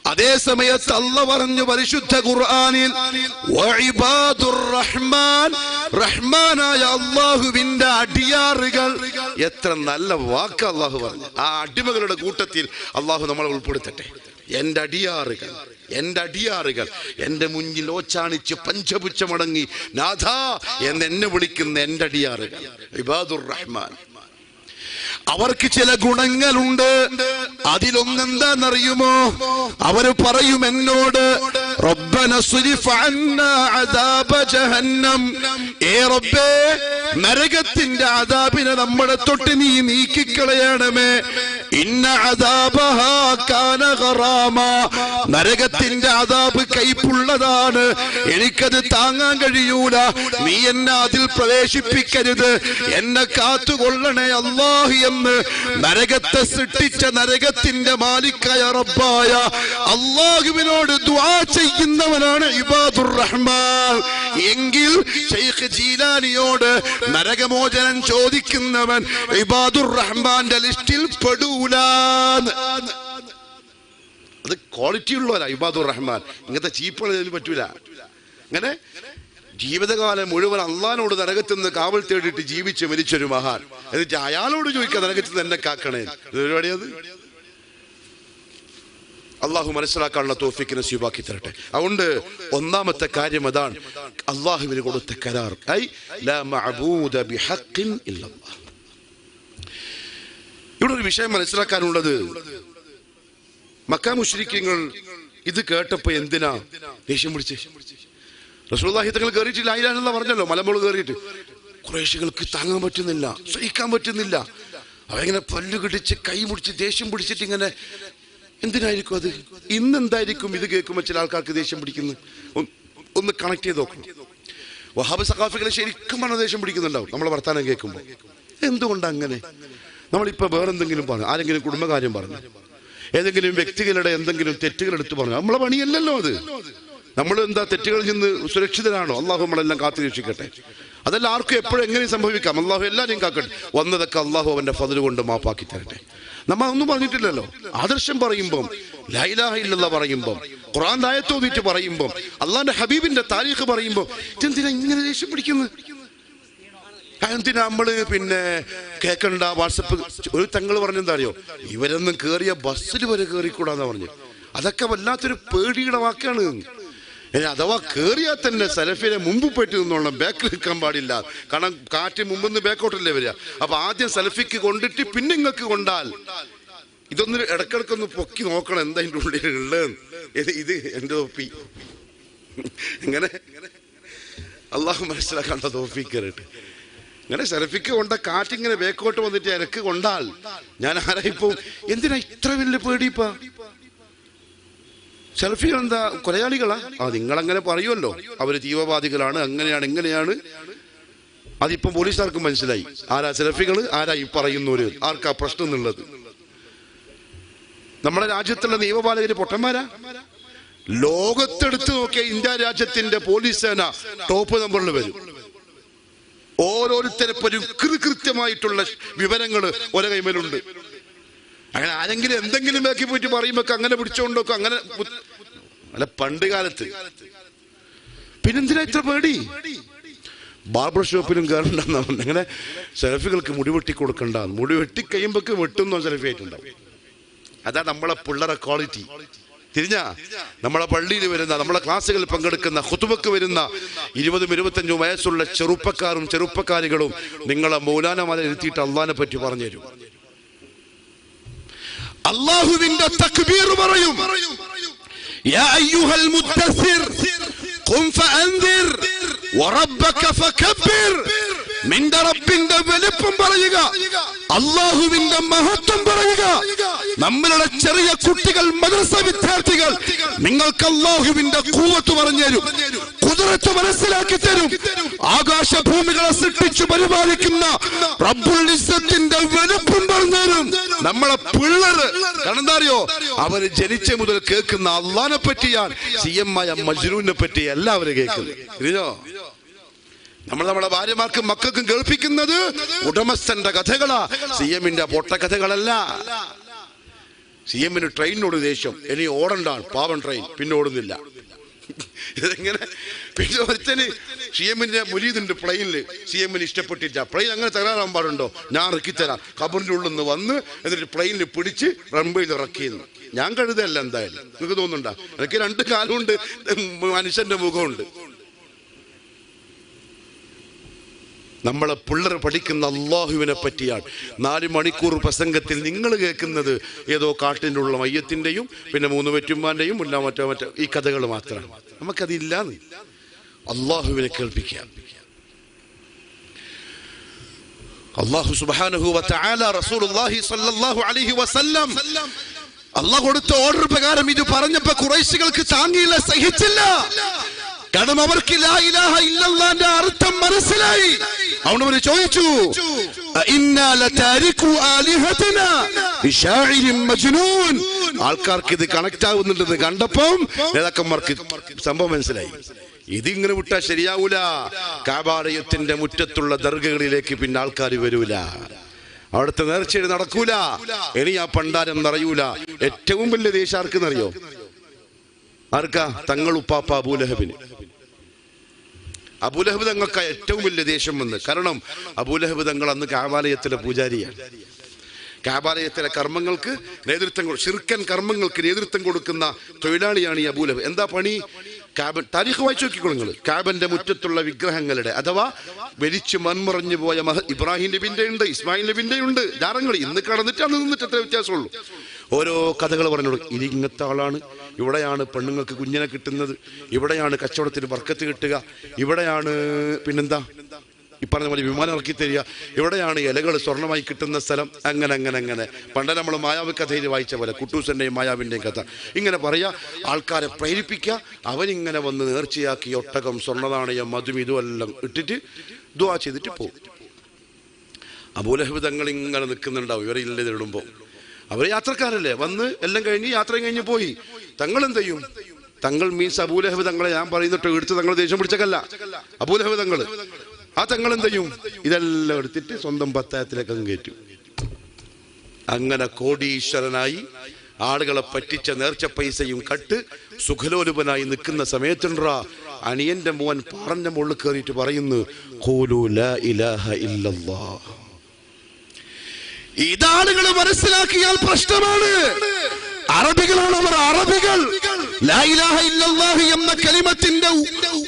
അതേ സമയത്ത് അല്ലാഹ് പറഞ്ഞു പരിശുദ്ധ ഖുർആനിൽ, വഇബാദുർ റഹ്മാൻ, റഹ്മാനായ അല്ലാഹുവിന്റെ അടിയാറുകൾ. എത്ര നല്ല വാക്ക് അല്ലാഹു പറഞ്ഞു. ആ അടിമകളുടെ കൂട്ടത്തിൽ അല്ലാഹു നമ്മളെ ഉൾപ്പെടുത്തട്ടെ. എന്റെ അടിയാറുകൾ, എന്റെ അടിയാറുകൾ, എന്റെ മുന്നിൽ ഓച്ചാണിച്ച് പഞ്ചപുച്ഛമടങ്ങി നാഥാ എന്നെ വിളിക്കുന്ന എന്റെ അടിയാറുകൾ ഇബാദുർ റഹ്മാൻ. അവർക്ക് ചില ഗുണങ്ങളുണ്ട്. അതിലൊന്നെന്താന്നറിയുമോ? അവര് പറയും എന്നോട്, റബ്ബന സ്രിഫ് അന്നാ അദാബ ജഹന്നം, ഏ റബ്ബേ നരകത്തിന്റെ അദാബിനെ നമ്മളെ തൊട്ട് നീ നീക്കിക്കളയണമേ. ഇന്ന അദാബഹാ കാന ഗറാമ, നരകത്തിന്റെ അദാബ് കൈപ്പുള്ളതാണ്, എനിക്കത് താങ്ങാൻ കഴിയൂല. നീ എന്നെ അതിൽ പ്രവേശിപ്പിക്കരുത്, എന്നെ കാത്തുകൊള്ളണേ അല്ലാഹു എന്ന് നരകത്തെ സൃഷ്ടിച്ച നരകത്തിന്റെ മാലിക്കായ റബ്ബായ അല്ലാഹുവിനോട് ദുആ ചെയ്യുന്നവനാണ് ഇബാദുർ റഹ്മാൻ. എങ്കിൽ ശൈഖ് ജീലാനിയോട് നരകമോചനം ചോദിക്കുന്നവൻ ഇബാദുർ റഹ്മാന്റെ ലിസ്റ്റിൽ പെടൂല. അത് ക്വാളിറ്റി ഉള്ളവരാ ഇബാദുർ റഹ്മാൻ. ഇങ്ങനത്തെ ചീപ്പുകൾ പറ്റൂല. അങ്ങനെ ജീവിതകാലം മുഴുവൻ അള്ളാഹിനോട് നരകത്തിൽ നിന്ന് കാവൽ തേടിയിട്ട് ജീവിച്ച് മരിച്ചൊരു മഹാൻ, എന്നിട്ട് അയാളോട് ചോദിക്കുക നരകത്തിൽ നിന്ന് എന്നെ കാക്കണേ. പരിപാടിയത് അള്ളാഹു മനസ്സിലാക്കാനുള്ള തൗഫീഖ് നസീബാക്കി തരട്ടെ. അതുകൊണ്ട് ഒന്നാമത്തെ കാര്യം അതാണ്, അള്ളാഹുവിന് കൊടുത്ത കരാർ. ലാ മഅബൂദ ബിഹഖിൻ ഇല്ലല്ലാഹ്. ഇവിടെ ഒരു വിഷയം മനസ്സിലാക്കാനുള്ളത്, മക്ക മുശ്രിക്കീങ്ങൾ ഇത് കേട്ടപ്പോ എന്തിനാ ദേഷ്യം പിടിച്ച്? റസൂലുള്ളാഹി തങ്ങൾ കയറിയിട്ട് ലാ ഇലാഹ ഇല്ലല്ലാഹ് പറഞ്ഞല്ലോ, മലമുകൾ കയറിയിട്ട്. ഖുറൈശികൾക്ക് താങ്ങാൻ പറ്റുന്നില്ല, സഹിക്കാൻ പറ്റുന്നില്ല. അവരിങ്ങനെ പല്ലു കടിച്ച് കൈ മുടിച്ച് ദേഷ്യം പിടിച്ചിട്ട് ഇങ്ങനെ, എന്തിനായിരിക്കും അത്? ഇന്നെന്തായിരിക്കും ഇത് കേൾക്കുമ്പോൾ ചില ആൾക്കാർക്ക് ദേഷ്യം പിടിക്കുന്നു? ഒന്ന് കണക്ട് ചെയ്ത് നോക്കണം. വഹാബ് സഖാഫികളെ ശരിക്കും ദേഷ്യം പിടിക്കുന്നുണ്ടാവും നമ്മളെ വർത്താനം കേൾക്കുമ്പോൾ. എന്തുകൊണ്ടാ അങ്ങനെ? നമ്മളിപ്പോൾ വേറെന്തെങ്കിലും പറഞ്ഞു, ആരെങ്കിലും കുടുംബകാര്യം പറഞ്ഞു, ഏതെങ്കിലും വ്യക്തികളുടെ എന്തെങ്കിലും തെറ്റുകൾ എടുത്തു പറഞ്ഞു, നമ്മളെ പണിയല്ലല്ലോ അത്. നമ്മൾ എന്താ തെറ്റുകളിൽ നിന്ന് സുരക്ഷിതരാണോ? അള്ളാഹു നമ്മളെല്ലാം കാത്തു രക്ഷിക്കട്ടെ. അതല്ല ആർക്കും എപ്പോഴും എങ്ങനെയും സംഭവിക്കാം. അള്ളാഹു എല്ലാവരെയും കാക്കട്ടെ. വന്നതൊക്കെ അള്ളാഹു അവന്റെ ഫദ്ല് കൊണ്ട് മാപ്പാക്കി തരട്ടെ. നമ്മ ഒന്നും പറഞ്ഞിട്ടില്ലല്ലോ. ആദർശം പറയുമ്പം, ലാ ഇലാഹ ഇല്ലല്ലാഹ് പറയുമ്പം, ഖുർആൻ ആയത്ത് ഓതിയിട്ട് പറയുമ്പം, അള്ളാഹിന്റെ ഹബീബിന്റെ താരീഖ് പറയുമ്പം, ഇതെന്തിനാ ഇങ്ങനെ ദേഷ്യം പിടിക്കുന്നത്? എന്തിനാ നമ്മള് പിന്നെ കേൾക്കണ്ട? വാട്സപ്പ് ഒരു തങ്ങൾ പറഞ്ഞെന്താ അറിയോ, ഇവരൊന്നും കേറിയ ബസ്സിൽ വരെ കേറിക്കൂടാന്നാ പറഞ്ഞു. അതൊക്കെ വല്ലാത്തൊരു പേടിയുടെ വാക്കാണ്. അഥവാ കേറിയാൽ തന്നെ സലഫിനെ മുമ്പ് പോയിട്ട് നിന്നോളണം, ബാക്കിൽ നിൽക്കാൻ പാടില്ല. കാരണം കാറ്റ് മുമ്പ് ബാക്കോട്ടല്ലേ വരിക. അപ്പൊ ആദ്യം സലഫിക്ക് കൊണ്ടിട്ട് പിന്നെ ഇങ്ങക്ക് കൊണ്ടാൽ ഇതൊന്ന് ഇടക്കിടക്കൊന്ന് പൊക്കി നോക്കണം എന്താ ഇതിൻ്റെ ഉള്ളിൽ ഉള്ളത്. ഇത് എന്റെ തോപ്പി ഇങ്ങനെ അള്ളാഹു മനസ്സിലാക്കാണ്ട തോപ്പി കയറിട്ട് ഇങ്ങനെ സലഫിക്ക് കൊണ്ട കാറ്റിങ്ങനെ ബാക്കോട്ട് വന്നിട്ട് ഇരക്ക് കൊണ്ടാൽ ഞാൻ ആരായിപ്പോ? എന്തിനാ ഇത്ര വലിയ പേടിപ്പാ? സലഫികൾ എന്താ കൊലയാളികളാ? നിങ്ങളങ്ങനെ പറയുമല്ലോ, അവര് തീവ്രവാദികളാണ്, അങ്ങനെയാണ് ഇങ്ങനെയാണ്. അതിപ്പം പോലീസുകാർക്കും മനസ്സിലായി ആരാ സലഫികള്, ആരാ ഈ പറയുന്നവര്, ആർക്കാ പ്രശ്നം എന്നുള്ളത്. നമ്മുടെ രാജ്യത്തുള്ള നിയമപാലകര് പൊട്ടന്മാരാ. ലോകത്തെടുത്ത് നോക്കിയ ഇന്ത്യ രാജ്യത്തിന്റെ പോലീസ് സേന ടോപ്പ് നമ്പറിൽ വരും. ഓരോരുത്തരെപ്പോഴും കൃത്യമായിട്ടുള്ള വിവരങ്ങൾ ഒരേ കൈമേലുണ്ട്. അങ്ങനെ ആരെങ്കിലും എന്തെങ്കിലും ബാക്കി പോയിട്ട് പറയുമ്പോ അങ്ങനെ പിടിച്ചോണ്ടോക്കും. അങ്ങനെ അല്ല പണ്ട് കാലത്ത്. പിന്നെന്തിനാ ഇത്ര പേടി? ബാർബർ ഷോപ്പിലും കയറണ്ടെന്നാ പറഞ്ഞത്. അങ്ങനെ സെൽഫികൾക്ക് മുടി വെട്ടി കൊടുക്കണ്ട, മുടി വെട്ടി കഴിയുമ്പോഴേക്ക് വെട്ടുന്നോ സെൽഫി ആയിട്ടുണ്ടാവും. അതാ നമ്മളെ പിള്ളേരെ ക്വാളിറ്റി. തിരിഞ്ഞാ നമ്മളെ പള്ളിയിൽ വരുന്ന, നമ്മളെ ക്ലാസ്സുകളിൽ പങ്കെടുക്കുന്ന, ഖുതുബക്ക് വരുന്ന 20-25 വയസ്സുള്ള ചെറുപ്പക്കാരും ചെറുപ്പക്കാരികളും നിങ്ങളെ മൗലാനമാരെ ഇരുത്തിയിട്ട് അള്ളാഹിനെ പറ്റി പറഞ്ഞു തരും. അല്ലാഹുവിന്റെ തക്ബീർ പറയും. യാ അയ്യുഹൽ മുദ്ദസ്സിർ ഖും ഫഅൻദിർ വറബ്ബക ഫകബ്ബിർ. നിന്റെ റബ്ബിന്റെ വലിപ്പം പറയുക, അല്ലാഹുവിന്റെ മഹത്വം പറയുക. നമ്മളുടെ ചെറിയ കുട്ടികൾ, മദ്രസ വിദ്യാർത്ഥികൾ, നിങ്ങൾക്ക് അല്ലാഹുവിന്റെ ഖുവത്ത് പറഞ്ഞു തരും, ഖുദ്റത്ത് മനസ്സിലാക്കി തരും. ആകാശഭൂമികളെ സൃഷ്ടിച്ചു പരിപാലിക്കുന്ന റബ്ബുൽ ഇസ്സത്തിന്റെ വലിപ്പം പറഞ്ഞു തരും. നമ്മളെ പിള്ളേര് എന്താ അറിയോ, അവര് ജനിച്ച മുതൽ കേൾക്കുന്ന അള്ളാഹിനെ പറ്റിയാണ്. സിയമായ മജ്നൂനെ പറ്റി എല്ലാവരും കേൾക്കുന്നത്. നമ്മളെ ഭാര്യമാർക്കും മക്കൾക്കും കേൾപ്പിക്കുന്നത് ഉടമസ്ഥന്റെ കഥകളാ, സിഎമ്മിന്റെ പൊട്ട കഥകളല്ല. സിഎമ്മിന് ട്രെയിനിനോട് ദേഷ്യം, ഇനി ഓടണ്ടാണ് പാവൻ ട്രെയിൻ, പിന്നെ ഓടുന്നില്ല. ഇതെങ്ങനെ? പിന്നെ ഒരുത്തന് സിഎമ്മിന്റെ മുരീദുണ്ട് പ്ലെയിനില്, സിഎമ്മിന് ഇഷ്ടപ്പെട്ടില്ല. പ്ലെയിൻ അങ്ങനെ തകരാറാൻ പാടുണ്ടോ? ഞാൻ ഇറക്കിത്തരാം. ഖബറിന്റെ ഉള്ളിൽ നിന്ന് വന്ന് എന്നിട്ട് പ്ലെയിനിൽ പിടിച്ച് റൺവേയിൽ ഇറക്കിയെന്ന്. ഞാൻ കഴുതല്ല എന്തായാലും. നിങ്ങൾക്ക് തോന്നുന്നുണ്ടോ? എനിക്ക് 2 കാലുണ്ട്, മനുഷ്യന്റെ മുഖമുണ്ട്. നമ്മളെ പിള്ളേർ പഠിക്കുന്ന അള്ളാഹുവിനെ പറ്റിയാണ്. 4 മണിക്കൂർ പ്രസംഗത്തിൽ നിങ്ങൾ കേൾക്കുന്നത് ഏതോ കാട്ടിൻ്റെ ഉള്ള മയ്യത്തിൻ്റെയും പിന്നെ 3 വെറ്റുമ്മാൻ്റെയും മറ്റോ ഈ കഥകൾ മാത്രമാണ്. നമുക്കതില്ലാന്ന്. അള്ളാഹുവിനെ കേൾപ്പിക്കാം. അള്ളാഹു സുബ്ഹാനഹു വ തആല റസൂലുള്ളാഹി സ്വല്ലല്ലാഹു അലൈഹി വസല്ലം അള്ളാഹു കൊടുത്ത ഓർഡർ പ്രകാരം ഇത് പറഞ്ഞപ്പോൾ ഖുറൈശികൾക്ക് താങ്ങിയില്ല, സഹിച്ചില്ല. കാരണം അവർക്ക് ലാ ഇലാഹ ഇല്ലല്ലാഹിന്റെ അർത്ഥം മനസ്സിലായി. അതുകൊണ്ട് അവർ ചോദിച്ചു, ഇന്നാ ലതാരികു ആലിഹതനാ ബിശാഇരിൻ മജ്നൂൻ. ആൾക്കാർക്ക് ഇത് കണക്ട് ആവുന്നുണ്ടെന്ന് കണ്ടപ്പോൾ നേതാക്കന്മാർക്ക് സംഭവം മനസ്സിലായി. ഇതിങ്ങനെ വിട്ടാൽ ശരിയാവൂല. കഅബാലയത്തിന്റെ മുറ്റത്തുള്ള ദർഗകളിലേക്ക് പിന്നെ ആൾക്കാർ വരൂല, അവിടുത്തെ നേർച്ചയിൽ നടക്കൂല, ഇനി ആ പണ്ടാരം നിറയൂല. ഏറ്റവും വലിയ ദേശം ആർക്കെന്നറിയോ? ആർക്കാ? തങ്ങളുപ്പാപ്പ അബൂലഹബിന്. അബൂലഹബ് തങ്ങൾക്ക് ഏറ്റവും വലിയ ദേഷ്യം വന്ന്. കാരണം അബൂലഹബ് തങ്ങൾ അന്ന് കഅബാലയത്തിലെ പൂജാരിയാണ്. കഅബാലയത്തിലെ കർമ്മങ്ങൾക്ക് നേതൃത്വം, ശിർക്കൻ കർമ്മങ്ങൾക്ക് നേതൃത്വം കൊടുക്കുന്ന തൊഴിലാളിയാണ് ഈ അബൂലഹബ്. എന്താ പണി? കാബൻ താരീഖ് വായിച്ചു നോക്കിക്കൊള്ളുങ്ങൾ. കാബന്റെ മുറ്റത്തുള്ള വിഗ്രഹങ്ങളുടെ അഥവാ വലിച്ചു മൺമറഞ്ഞു പോയ ഇബ്രാഹിം നബിന്റെ ഉണ്ട്, ഇസ്മായിൽ നബിന്റെ ഉണ്ട് ജാറങ്ങൾ. ഇന്ന് കടന്നിട്ട് അന്ന് നിന്നിട്ട് എത്ര വ്യത്യാസമുള്ളൂ. ഓരോ കഥകൾ പറഞ്ഞു. ഇത് ഇങ്ങനത്തെ ആളാണ്, ഇവിടെയാണ് പെണ്ണുങ്ങൾക്ക് കുഞ്ഞിനെ കിട്ടുന്നത്, ഇവിടെയാണ് കച്ചവടത്തിന് ബർക്കത്ത് കിട്ടുക, ഇവിടെയാണ് പിന്നെന്താ ഈ പറഞ്ഞ പോലെ വിമാനം ഇറക്കി തരിക, ഇവിടെയാണ് ഇലകൾ സ്വർണ്ണമായി കിട്ടുന്ന സ്ഥലം. അങ്ങനെ അങ്ങനെ അങ്ങനെ പണ്ട് നമ്മൾ മായാവി കഥയിൽ വായിച്ച പോലെ, കുട്ടൂസന്റെയും മായാവിന്റെയും കഥ. ഇങ്ങനെ പറയാ, ആൾക്കാരെ പ്രേരിപ്പിക്കുക. അവനിങ്ങനെ വന്ന് നേർച്ചയാക്കി ഒട്ടകം, സ്വർണ്ണനാണയം, അതും ഇതുമെല്ലാം ഇട്ടിട്ട് ദുആ ചെയ്തിട്ട് പോകും. അബൂലഹബ് തങ്ങൾ ഇങ്ങനെ നിൽക്കുന്നുണ്ടാവും ഇവരില്ലതിടുമ്പോൾ. അവർ യാത്രക്കാരല്ലേ, വന്ന് എല്ലാം കഴിഞ്ഞ് യാത്രയും കഴിഞ്ഞ് പോയി. തങ്ങൾ എന്ത് ചെയ്യും? തങ്ങൾ മീൻസ് അബൂലഹബ് തങ്ങളെ ഞാൻ പറയുന്നിട്ട് എടുത്ത് തങ്ങൾ ദേഷ്യം പിടിച്ചക്കല്ല, അബൂലഹബ് തങ്ങൾ. ആ തങ്ങൾ എന്ത് ചെയ്യും? ഇതെല്ലാം എടുത്തിട്ട് സ്വന്തം പത്തായത്തിലേക്ക് അങ്ങ് കയറ്റും. അങ്ങനെ കോടീശ്വരനായി ആളുകളെ പറ്റിച്ച നേർച്ച പൈസയും കട്ട് സുഖലോലുപനായി നിൽക്കുന്ന സമയത്തുണ്ടാ അനിയന്റെ മോൻ പറഞ്ഞ മുകളിൽ കയറിയിട്ട് പറയുന്നു, ഖൂലൂ ലാ ഇലാഹ ഇല്ലല്ലാഹ്. ഇതാളുകൾ മനസ്സിലാക്കിയാൽ പ്രശ്നമാണ്. അറബികളാണ് അവർ, അറബികൾ. ലാ ഇലാഹ ഇല്ലല്ലാഹ് എന്ന കലിമത്തിന്റെ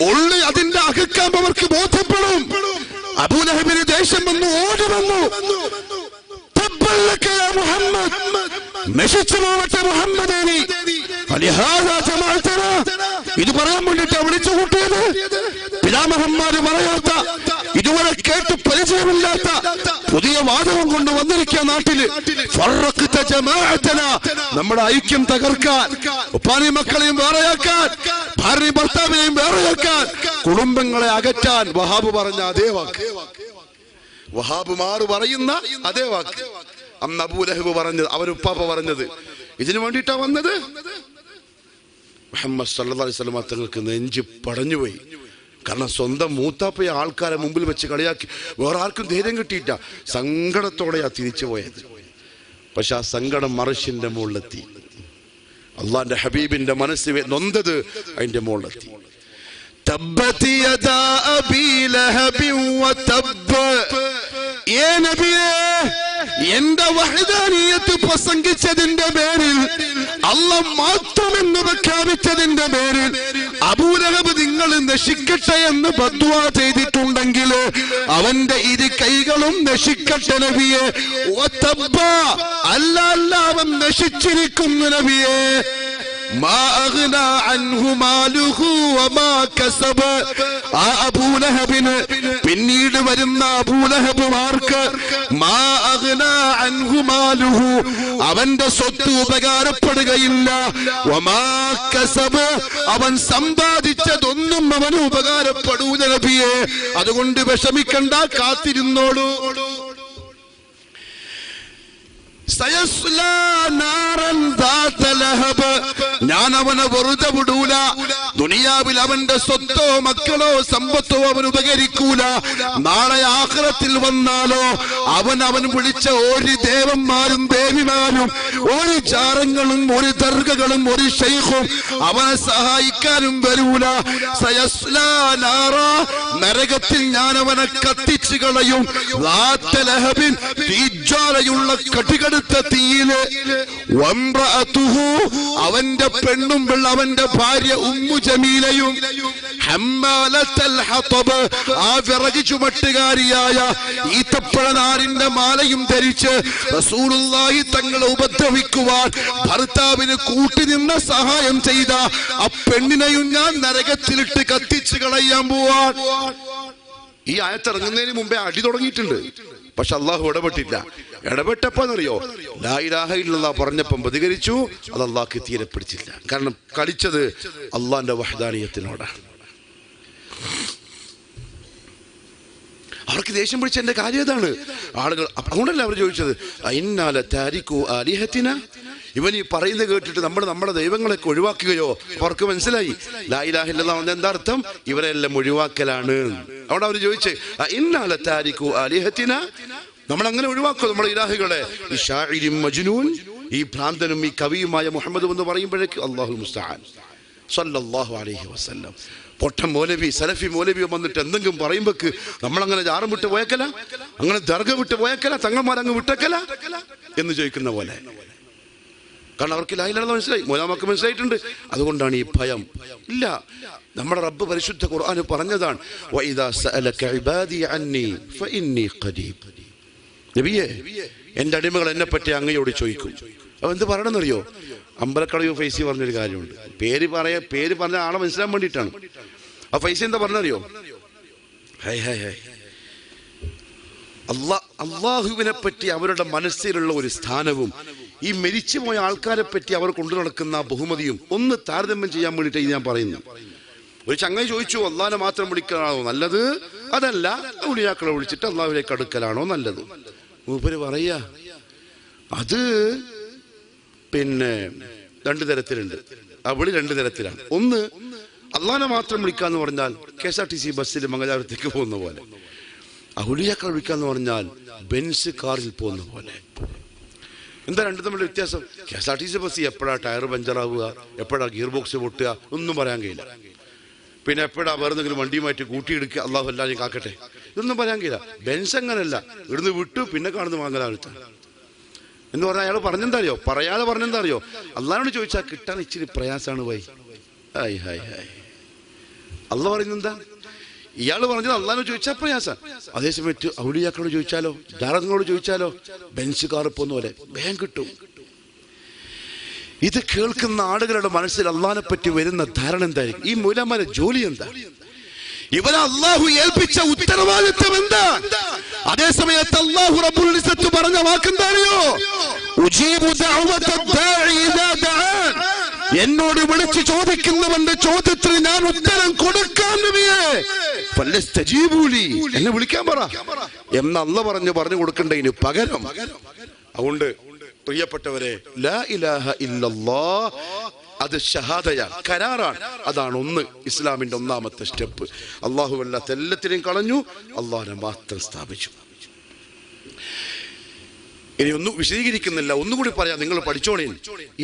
ഉള്ളി അതിന്റെ അകക്കാം അവർക്ക് ബോധ്യപ്പെടും. അബൂലഹബിന് ദേഷ്യം വന്നു, ഓടി വന്നു. നശിച്ചു പോവട്ടെ മുഹമ്മദേ, ഇത് പറയാൻ വേണ്ടിട്ട് വിളിച്ചു കൂട്ടിയത്. പിതാമഹന്മാര് പറയാത്ത, ഇതുവരെ കേട്ട് പരിചയമില്ലാത്ത പുതിയ വാദവും കൊണ്ട് വന്നിരിക്കുക നാട്ടില്. നമ്മുടെ ഐക്യം തകർക്കാൻ, ഉപ്പാനെയും മക്കളെയും വേറെയാക്കാൻ, ഭാര്യയും ഭർത്താവിനെയും വേറെയാക്കാൻ, കുടുംബങ്ങളെ അകറ്റാൻ വഹാബ് പറഞ്ഞ അതേ വാക്ക്, വഹാബുമാർ പറയുന്ന അതേ വാക്ക് അന്ന് അബൂലഹബ് പറഞ്ഞത്, അവരുപ്പാപ്പ പറഞ്ഞത്. ഇതിനു വേണ്ടിയിട്ടാ വന്നത്. മുഹമ്മദ് സല്ലല്ലാഹു അലൈഹി വസല്ലം തങ്ങൾക്ക് നെഞ്ച് പടഞ്ഞുപോയി. കാരണം സ്വന്തം മൂത്താപ്പയെ ആൾക്കാരെ മുമ്പിൽ വെച്ച് കളിയാക്കി. വേറെ ആർക്കും ധൈര്യം കിട്ടിയിട്ട, സങ്കടത്തോടെയാ തിരിച്ചു പോയത്. പക്ഷെ ആ സങ്കടം മറിഷിന്റെ മുകളിലെത്തി. അള്ളാന്റെ ഹബീബിന്റെ മനസ്സ് നൊന്തത് അതിന്റെ മുകളിലെത്തി. തബ്ബത് യദാ അബീ ലഹബിൻ വതബ്ബ. ഏ നബിയേ, എന്റെ വഹദാനിയത്ത് പ്രസംഗിച്ചതിന്റെ പേരിൽ, അല്ലാഹ് മാത്രമെന്ന് പ്രഖ്യാപിച്ചതിന്റെ പേരിൽ അബൂലഹബ് നിങ്ങൾ നശിക്കട്ടെ എന്ന് ബദ്ദുആ ചെയ്തിട്ടുണ്ടെങ്കിൽ അവന്റെ ഇരു കൈകളും നശിക്കട്ടെ നബിയെ. വതബ്ബ, അല്ല അല്ല, അവൻ നശിച്ചിരിക്കുന്നു നബിയെ. മാ അഗ്നാ അൻഹു മാലുഹു വമാ കസബ. ആ അബൂലഹബിന് പിന്നീട് വരുന്ന അബൂലഹബുമാർക്ക് മാ അഗ്നാ അൻഹു മാലുഹു, അവന്റെ സ്വത്ത് ഉപകാരപ്പെടുകയില്ല. വമാ കസബ, അവൻ സമ്പാദിച്ചതൊന്നും അവന് ഉപകാരപ്പെടൂല നബിയെ. അതുകൊണ്ട് വിഷമിക്കണ്ട, കാത്തിരുന്നോളൂ. ഞാൻ അവനെ വെറുതെ വിടൂല. ദുനിയാവിൽ അവന്റെ സ്വത്തോ മക്കളോ സമ്പത്തോ അവൻ ഉപകരിക്കൂല. നാളെ ആഖിറത്തിൽ വന്നാലോ അവൻ വിളിച്ച ഒരു ദേവന്മാരും ദേവിമാരും ഒരു ചാരങ്ങളും ഒരു ദർഗകളും ഒരു ശൈഖും അവനെ സഹായിക്കാനും വരൂല. സയസ്ലാ നാറ, നരകത്തിൽ ഞാൻ അവനെ കത്തിച്ചു കളയും. ലഹബിൻ, തീജ്വാലയുള്ള കടികടുത്ത തീയില്. വംറഅതുഹു, അവന്റെ പെണ്ണും അവന്റെ ഭാര്യ ഉമ്മു ജമീലയും. ഹമ്മാലത്തൽ ഹതബ്, ആ വിറക് ചുമട്ടുകാരിയായ ഈത്തപ്പഴനാരിന്റെ മാലയും ധരിച്ച് റസൂലുള്ളാഹി തങ്ങളെ ഉപദ്രവിക്കുവാൻ ഭർത്താവിന് കൂട്ടുനിന്ന് സഹായം ചെയ്ത ആ പെണ്ണിനെയും ഞാൻ നരകത്തിലിട്ട് കത്തിച്ചു കളയാൻ പോവാൻ. ഈ ആയത്തിറങ്ങുന്നതിന് മുമ്പേ അടി തുടങ്ങിയിട്ടുണ്ട്. പക്ഷെ അള്ളാഹു ഇടപെട്ടില്ല. ഇടപെട്ടപ്പോ എന്നറിയോ, ലാ ഇലാഹ ഇല്ലല്ലാഹ് പറഞ്ഞപ്പം പ്രതികരിച്ചു. അത് അള്ളാഹ്ക്ക് തീരെ പിടിച്ചില്ല. കാരണം കളിച്ചത് അള്ളാന്റെ വഹദാനിയത്തിനോടാണ്. അവർക്ക് ദേഷ്യം പിടിച്ച എന്റെ കാര്യം അതാണ്. ആളുകൾ അതുകൊണ്ടല്ല അവർ ചോദിച്ചത്, ഇന്നാല താരിഖു ആലിഹത്തിന, ഇവൻ ഈ പറയുന്നത് കേട്ടിട്ട് നമ്മുടെ ദൈവങ്ങളൊക്കെ ഒഴിവാക്കുകയോ? അവർക്ക് മനസ്സിലായി ലാ ഇലാഹ ഇല്ലല്ലാഹ് എന്താ അർത്ഥം, ഇവരെല്ലാം ഒഴിവാക്കലാണ്. അവിടെ അവർ ചോദിച്ചേ, ഇന്നാല താരിഖു ആലിഹത്തിന, നമ്മളങ്ങനെ ഒഴിവാക്കും നമ്മുടെ ഇലാഹുകളെ. ഈ ഷാഇരിൻ മജ്നൂൻ, ഈ ഭ്രാന്തനും ഈ കവിയുമായ മുഹമ്മദ് എന്ന് പറയുമ്പോഴേക്ക് അല്ലാഹുൽ മുസ്തആൻ സല്ലല്ലാഹു അലൈഹി വസല്ലം പൊട്ട മൗലവി സലഫി മൗലവി വന്നിട്ട് എന്തെങ്കിലും പറയുമ്പോക്ക് നമ്മളങ്ങനെ ജാറം വിട്ട് പോയേക്കല, അങ്ങനെ ദർഗ വിട്ട് പോയേക്കല, തങ്ങന്മാരങ്ങ് വിട്ടേക്കല എന്ന് ചോദിക്കുന്ന പോലെ. കാരണം അവർക്ക് ലാ ഇലാഹ ഇല്ലല്ലാഹ് മനസ്സിലായി, മൗലാമാക്ക് മനസ്സിലായിട്ടുണ്ട്. അതുകൊണ്ടാണ് ഈ ഭയം ഇല്ല. നമ്മുടെ റബ്ബ് പരിശുദ്ധ ഖുർആൻ പറഞ്ഞതാണ്, വഇദാ സഅലക ഇബാദി അന്നി ഫഇന്നി ഖരീബ്. നബിയെ, എൻ്റെ അടിമകൾ എന്നെ പറ്റി അങ്ങയോട് ചോദിക്കും. അപ്പോൾ എന്ത് പറയണമെന്നറിയോ? അമ്പലക്കടയോ ഫൈസി പറഞ്ഞൊരു കാര്യമുണ്ട്. പേര് പറഞ്ഞ ആളെ മനസ്സിലാൻ വേണ്ടിയിട്ടാണ്. ആ ഫൈസി എന്താ പറഞ്ഞറിയോ? അള്ളാഹുവിനെ പറ്റി അവരുടെ മനസ്സിലുള്ള ഒരു സ്ഥാനവും ഈ മരിച്ചുപോയ ആൾക്കാരെ പറ്റി അവർ കൊണ്ടു നടക്കുന്ന ബഹുമതിയും ഒന്ന് താരതമ്യം ചെയ്യാൻ വേണ്ടിയിട്ട് ഞാൻ പറയുന്നു. ഒരു ചങ്ങായി ചോദിച്ചു, അള്ളാഹിനെ മാത്രം വിളിക്കലാണോ നല്ലത്, അതല്ല ഔലിയാക്കളെ വിളിച്ചിട്ട് അള്ളാഹുവിലേക്ക് അടുക്കലാണോ നല്ലത്? മൂപ്പര് പറയാ അത് പിന്നെ 2 തരത്തിലുണ്ട്. ആ വിളി 2 തരത്തിലാണ്. ഒന്ന്, അള്ളാനെ മാത്രം വിളിക്കാന്ന് പറഞ്ഞാൽ KSRTC ബസ്സിൽ മംഗലാപുരത്തേക്ക് പോകുന്ന പോലെ. ഔലിയാക്കളെ വിളിക്കാന്ന് പറഞ്ഞാൽ ബെൻസ് കാറിൽ പോകുന്ന പോലെ. എന്താ 2 തമ്മിലുള്ള വ്യത്യാസം? KSRTC ബസ് എപ്പോഴാ ടയർ പഞ്ചറാവുക, എപ്പോഴാ ഗിയർ ബോക്സ് പൊട്ടുക, ഒന്നും പറയാൻ കഴിയില്ല. പിന്നെ എപ്പോഴാ വേറെ എന്തെങ്കിലും വണ്ടിയുമായിട്ട് കൂട്ടിയെടുക്കുക, അള്ളാഹു എല്ലാവരും കാക്കട്ടെ, ഇതൊന്നും പറയാൻ കഴിയില്ല. ബെൻസ് അങ്ങനല്ല, ഇവിടുന്ന് വിട്ടു പിന്നെ കാണുന്ന മംഗലാപുരത്താണ് എന്ന് പറഞ്ഞാൽ അയാൾ പറഞ്ഞെന്താ അറിയോ? പറയാതെ പറഞ്ഞെന്താ അറിയോ? അള്ളാഹിനോട് ചോദിച്ചാൽ കിട്ടാൻ ഇച്ചിരി പ്രയാസമാണ് വൈ. Hi hi hi. അള്ളാഹ് പറയുന്നെന്താ? ഇയാൾ പറഞ്ഞത് അള്ളാഹിനോട് ചോദിച്ചാൽ പ്രയാസം. അതേസമയത്ത് ഔലിയാക്കളോട് ചോദിച്ചാലോ, ജാറങ്ങളോട് ചോദിച്ചാലോ ബെൻസ് കാർ പോകുന്ന പോലെ വേഗം കിട്ടും. ഇത് കേൾക്കുന്ന ആളുകളുടെ മനസ്സിൽ അള്ളാഹിനെ പറ്റി വരുന്ന ധാരണ എന്തായിരിക്കും? ഈ മൗലമാരെ ജോലി എന്താ? ഇവരെ അള്ളാഹു ഏൽപ്പിച്ച ഉത്തരവാദിത്വം എന്താ? അതേസമയത്ത് അള്ളാഹു റബ്ബുൽ ഇസ്സത്ത് പറഞ്ഞ വാക്കെന്താ അറിയോ? ഉജീബു ദഅവത ദാഇ ഇദാ ദഅൻ. എന്നോട് വിളിച്ച് ചോദിക്കുന്നവന്റെ ചോദ്യത്തിന് ഞാൻ ഉത്തരം കൊടുക്കാൻ നബിയേ. ഫലസ്തജീബു ലി, എന്നെ വിളിക്കാൻ പറ എന്ന് അള്ളാഹ് പറഞ്ഞു കൊടുക്കണ്ടതിന് പകരം. അതുകൊണ്ട് പ്രിയപ്പെട്ടവരെ, ലാ ഇലാഹ ഇല്ലല്ലാഹ് അത് ഷഹാദയാണ്, കരാറാണ്. അതാണ് ഒന്ന്, ഇസ്ലാമിന്റെ ഒന്നാമത്തെ സ്റ്റെപ്പ്. അള്ളാഹു അല്ലാത്ത എല്ലാത്തിനെയും കളഞ്ഞു, അള്ളാഹിനെ മാത്രം സ്ഥാപിച്ചു. ഇനി ഒന്നും വിശദീകരിക്കുന്നില്ല, ഒന്നുകൂടി പറയാം, നിങ്ങൾ പഠിച്ചോണേ.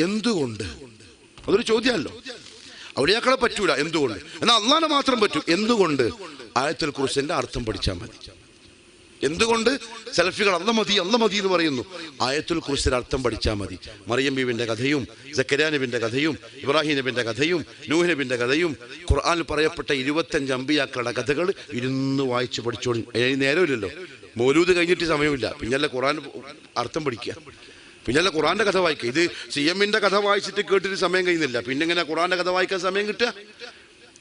എന്തുകൊണ്ട്? അതൊരു ചോദ്യമല്ലോ. ഔലിയാക്കളെ പറ്റൂല, എന്തുകൊണ്ട്? എന്നാൽ അള്ളാഹിനെ മാത്രം പറ്റും, എന്തുകൊണ്ട്? ആയത്തുൽ കുർസിന്റെ അർത്ഥം പഠിച്ചാൽ മതി. എന്തുകൊണ്ട് സെൽഫികൾ അല്ല മതി എന്ന് പറയുന്നു? ആയത്തുൽ കുർസിന്റെ അർത്ഥം പഠിച്ചാൽ മതി. മറിയം ബീവിന്റെ കഥയും സക്കറിയ നബിന്റെ കഥയും ഇബ്രാഹിം നബിന്റെ കഥയും നൂഹ് നബിന്റെ കഥയും ഖുർആനിൽ പറയപ്പെട്ട 25 അമ്പിയാക്കളുടെ കഥകൾ ഇരുന്ന് വായിച്ച് പഠിച്ചോളി. നേരമില്ലല്ലോ, മൗലൂദ് കഴിഞ്ഞിട്ട് സമയമില്ല, പിന്നല്ല ഖുർആൻ അർത്ഥം പഠിക്കുക, പിന്നല്ല ഖുർആന്റെ കഥ വായിക്കുക. ഇത് CMന്റെ കഥ വായിച്ചിട്ട് കേട്ടിട്ട് സമയം കഴിയുന്നില്ല, പിന്നെ എങ്ങനെ ഖുർആന്റെ കഥ വായിക്കാൻ സമയം കിട്ടുക?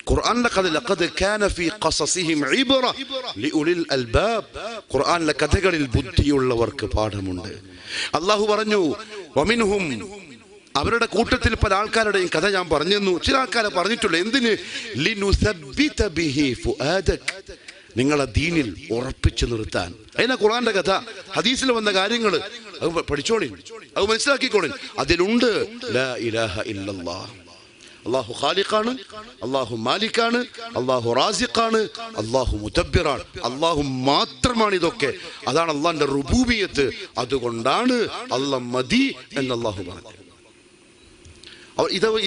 ഖുർആനിലെ കഥ ലഖദ് കാന ഫീ ഖസസിഹിം ഇബ്റ ലിഉലിൽ അൽബാബ്. ഖുർആനിലെ കഥകളിൽ ബുദ്ധിയുള്ളവർക്ക് പാഠമുണ്ട്. അല്ലാഹു പറഞ്ഞു വമിൻഹും, അവരുടെ കൂട്ടത്തിൽ പല ആൾക്കാരുടെയും കഥ ഞാൻ പറഞ്ഞു. ചില ആൾക്കാരെ പറഞ്ഞിട്ടുള്ളൂ, എന്തിന്? ലിനുസബ്ബിത ബിഹി ഫുആദക്, നിങ്ങളെ ദീനിൽ ഉറപ്പിച്ചു നിർത്താൻ. അതിനാ ഖുർആന്റെ കഥ, ഹദീസിൽ വന്ന കാര്യങ്ങൾ അത് പഠിച്ചോളി, അത് മനസ്സിലാക്കിക്കോളി. അതിലുണ്ട് ലാ ഇലാഹ ഇല്ലല്ലാഹ്, അള്ളാഹു ഖാലിഖാണ്, അള്ളാഹു മാലിക്കാണ്, അള്ളാഹു റാസിഖാണ്, അള്ളാഹു മുദബ്ബിറാണ്. അള്ളാഹു മാത്രമാണ് ഇതൊക്കെ. അതാണ് അള്ളാഹിന്റെ റുബൂബിയത്ത്. അതുകൊണ്ടാണ് അല്ലാഹ് മതി എന്ന് അള്ളാഹു പറഞ്ഞു.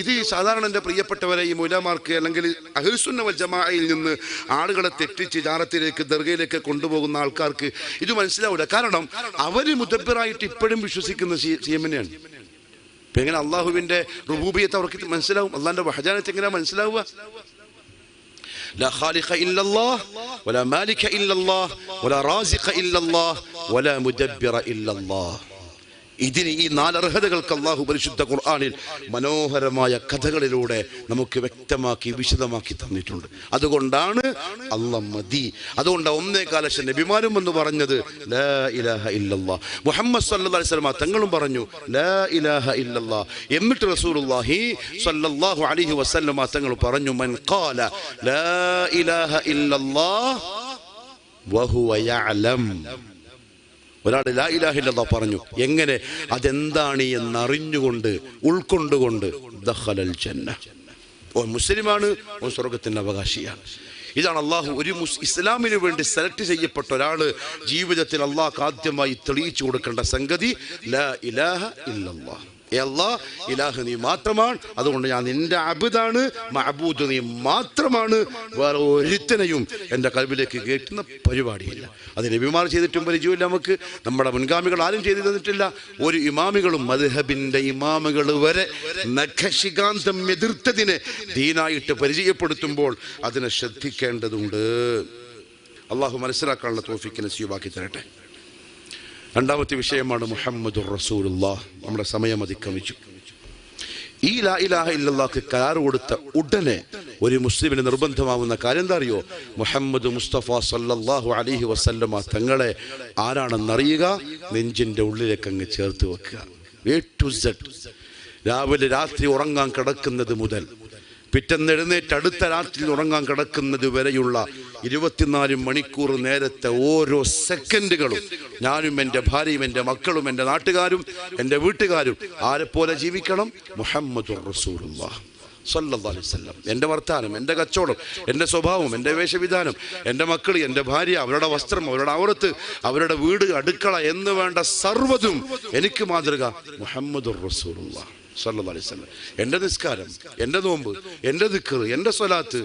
ഇത് സാധാരണ എൻ്റെ പ്രിയപ്പെട്ടവരെ, ഈ മൗലമാർക്ക് അല്ലെങ്കിൽ അഹ്ലുസുന്ന വൽ ജമാഅയിൽ നിന്ന് ആളുകളെ തെറ്റിച്ച് ജാറത്തിലേക്ക് ദർഗയിലേക്ക് കൊണ്ടുപോകുന്ന ആൾക്കാർക്ക് ഇത് മനസ്സിലാവില്ല. കാരണം അവര് മുദബ്ബിറായിട്ട് ഇപ്പോഴും വിശ്വസിക്കുന്ന CMനെയാണ്. ഇപ്പൊ എങ്ങനെ അള്ളാഹുവിന്റെ റുബൂബിയത്ത് അവർക്ക് മനസ്സിലാവും? അള്ളാഹിന്റെ വഹദാനത്ത് എങ്ങനെയാ മനസ്സിലാവുക? ലാ ഖാലിഖ ഇല്ലല്ലാഹ് വലാ മാലിക ഇല്ലല്ലാഹ് വലാ റാസിഖ ഇല്ലല്ലാഹ് വലാ മുദബ്ബിറ ഇല്ലല്ലാഹ്. ഇതിന് ഈ 4 അർഹതകൾക്ക് അള്ളാഹു പരിശുദ്ധ ഖുർആനിൽ മനോഹരമായ കഥകളിലൂടെ നമുക്ക് വ്യക്തമാക്കി വിശദമാക്കി തന്നിട്ടുണ്ട്. അതുകൊണ്ടാണ് അല്ലാഹ് മതി. അതുകൊണ്ട് 1 ലക്ഷം നബിമാരും എന്ന് പറഞ്ഞത് ലാ ഇലാഹ ഇല്ലല്ലാഹ്. മുഹമ്മദ് സല്ലല്ലാഹു അലൈഹി വസല്ലം തങ്ങളും പറഞ്ഞു ലാ ഇലാഹ ഇല്ലല്ലാഹ്. എന്നിട്ട് റസൂലുള്ളാഹി സല്ലല്ലാഹു അലൈഹി വസല്ലം തങ്ങൾ പറഞ്ഞു മൻ ഖാല ലാ ഇലാഹ ഇല്ലല്ലാഹ് വഹുവ യഅലം. ഒരാൾ ലാ ഇലാഹ ഇല്ലല്ലാഹ് പറഞ്ഞു, എങ്ങനെ? അതെന്താണ് എന്നറിഞ്ഞുകൊണ്ട് ഉൾക്കൊണ്ടുകൊണ്ട് ദഖലൽ ജന്ന. ഓ മുസ്ലിമാണ്, ഓ സ്വർഗത്തിന്റെ അവകാശിയാണ്. ഇതാണ് അള്ളാഹു ഒരു ഇസ്ലാമിന് വേണ്ടി സെലക്ട് ചെയ്യപ്പെട്ട ഒരാള് ജീവിതത്തിൽ അള്ളാഹ് ആദ്യമായി തെളിയിച്ചു കൊടുക്കേണ്ട സംഗതി ലാ ഇലാഹ ഇല്ലല്ലാഹ്. അല്ലാഹ് ഇലാഹ് നീ മാത്രമാണ്, അതുകൊണ്ട് ഞാൻ നിന്റെ അബ്ദാണ്, മഅബൂദ് നീ മാത്രമാണ്, വേറെ ഒരുത്തനെയും എൻ്റെ കൽബിലേക്ക് കേട്ടുന്ന പരിപാടിയില്ല. അത് നബിമാർ ചെയ്തിട്ടും പരിചയമില്ല നമുക്ക്, നമ്മുടെ മുൻഗാമികൾ ആരും ചെയ്തു തന്നിട്ടില്ല. ഒരു ഇമാമികളും മദ്ഹബിന്റെ ഇമാമുകൾ വരെ നഖശികാന്തം എതിർത്തതിനെ ദീനായിട്ട് പരിചയപ്പെടുത്തുമ്പോൾ അതിനെ ശ്രദ്ധിക്കേണ്ടതുണ്ട്. അള്ളാഹു മനസ്സിലാക്കാനുള്ള തൗഫീഖ് നസീബാക്കി തരട്ടെ. രണ്ടാമത്തെ വിഷയമാണ് മുഹമ്മദുർ റസൂലുള്ളാഹ്. നമ്മുടെ സമയം അതിക്രമിച്ചു. ഈ ലാ ഇലാഹ ഇല്ലല്ലാഹ് കരാർ കൊടുത്ത ഉടനെ ഒരു മുസ്ലിമിന് നിർബന്ധമാവുന്ന കാര്യം എന്താ അറിയോ? മുഹമ്മദ് മുസ്തഫ സല്ലല്ലാഹു അലൈഹി വസല്ലമ തങ്ങളെ ആരാണെന്നറിയുക, നെഞ്ചിന്റെ ഉള്ളിലേക്ക് അങ്ങ് ചേർത്ത് വെക്കുക. A to Z. രാവിലെ രാത്രി ഉറങ്ങാൻ കിടക്കുന്നത് മുതൽ പിറ്റെന്നെഴുന്നേറ്റ് അടുത്ത രാത്രി ഉറങ്ങാൻ കിടക്കുന്നത് വരെയുള്ള 24 മണിക്കൂർ നേരത്തെ ഓരോ സെക്കൻഡുകളും ഞാനും എൻ്റെ ഭാര്യയും എൻ്റെ മക്കളും എൻ്റെ നാട്ടുകാരും എൻ്റെ വീട്ടുകാരും ആരെപ്പോലെ ജീവിക്കണം? മുഹമ്മദുർ റസൂലുള്ളാഹ് സ്വല്ലല്ലാഹു അലൈഹി വസല്ലം. എൻ്റെ വർത്താനം, എൻ്റെ കച്ചവടം, എൻ്റെ സ്വഭാവം, എൻ്റെ വേഷവിധാനം, എൻ്റെ മക്കൾ, എൻ്റെ ഭാര്യ, അവരുടെ വസ്ത്രം, അവരുടെ ഔറത്ത്, അവരുടെ വീട്, അടുക്കള എന്ന് വേണ്ട സർവ്വതും എനിക്ക് മാതൃക മുഹമ്മദുർ റസൂലുള്ളാഹ് സ്വല്ലല്ലാഹു അലൈഹി വസല്ലം. എൻ്റെ നിസ്കാരം, എൻ്റെ നോമ്പ്, എൻ്റെ ദിക്ർ, എൻ്റെ സ്വലാത്ത്,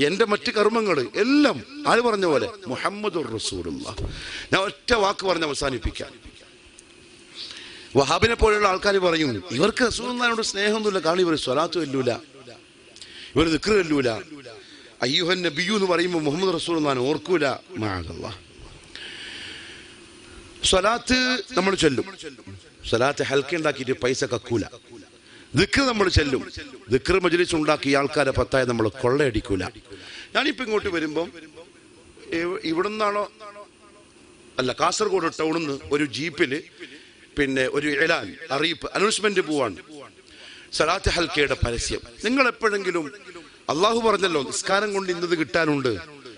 എൻ്റെ മറ്റ് കർമ്മങ്ങൾ എല്ലാം ആര് പറഞ്ഞ പോലെ മുഹമ്മദുർ റസൂലുള്ളാഹ്. ഞാൻ ഒറ്റ വാക്ക് പറഞ്ഞ് അവസാനിപ്പിക്കാം. വഹാബിനെ പോലെയുള്ള ആൾക്കാർ പറയും ഇവർക്ക് റസൂലുള്ളാഹിനോട് സ്നേഹമൊന്നുമില്ല, കാരണം ഇവർ സ്വലാത്തും ചെല്ലൂല, ഇവർ ദിക്ർ ചെല്ലൂല, അയ്യുഹൻ നബിയു എന്ന് പറയുമ്പോൾ മുഹമ്മദ് റസൂലുള്ളാഹിനെ ഓർക്കൂല. മഅദല്ലാഹ്. സ്വലാത്ത് നമ്മൾ ചൊല്ലും, സ്വലാത്ത് ഹൽക്ക ഉണ്ടാക്കിയിട്ട് പൈസ കക്കൂല. ദിക്ർ നമ്മൾ ചെല്ലും, ദിക്ർ മജ്ലിസ് ഉണ്ടാക്കി ആൾക്കാരെ പത്തായ നമ്മൾ കൊള്ളയടിക്കൂല. ഞാനിപ്പോൾ ഇങ്ങോട്ട് വരുമ്പം ഇവിടുന്നാണോ അല്ല, കാസർഗോഡ് ടൗണിൽ നിന്ന് ഒരു ജീപ്പില് പിന്നെ ഒരു എലാൻ അറിയിപ്പ് അനൗൺസ്മെന്റ് പോവാണ്, സലാത്ത് ഹൽക്കയുടെ പരസ്യം. നിങ്ങൾ എപ്പോഴെങ്കിലും അള്ളാഹു പറഞ്ഞല്ലോ നിസ്കാരം കൊണ്ട് ഇന്നത് കിട്ടാനുണ്ട്,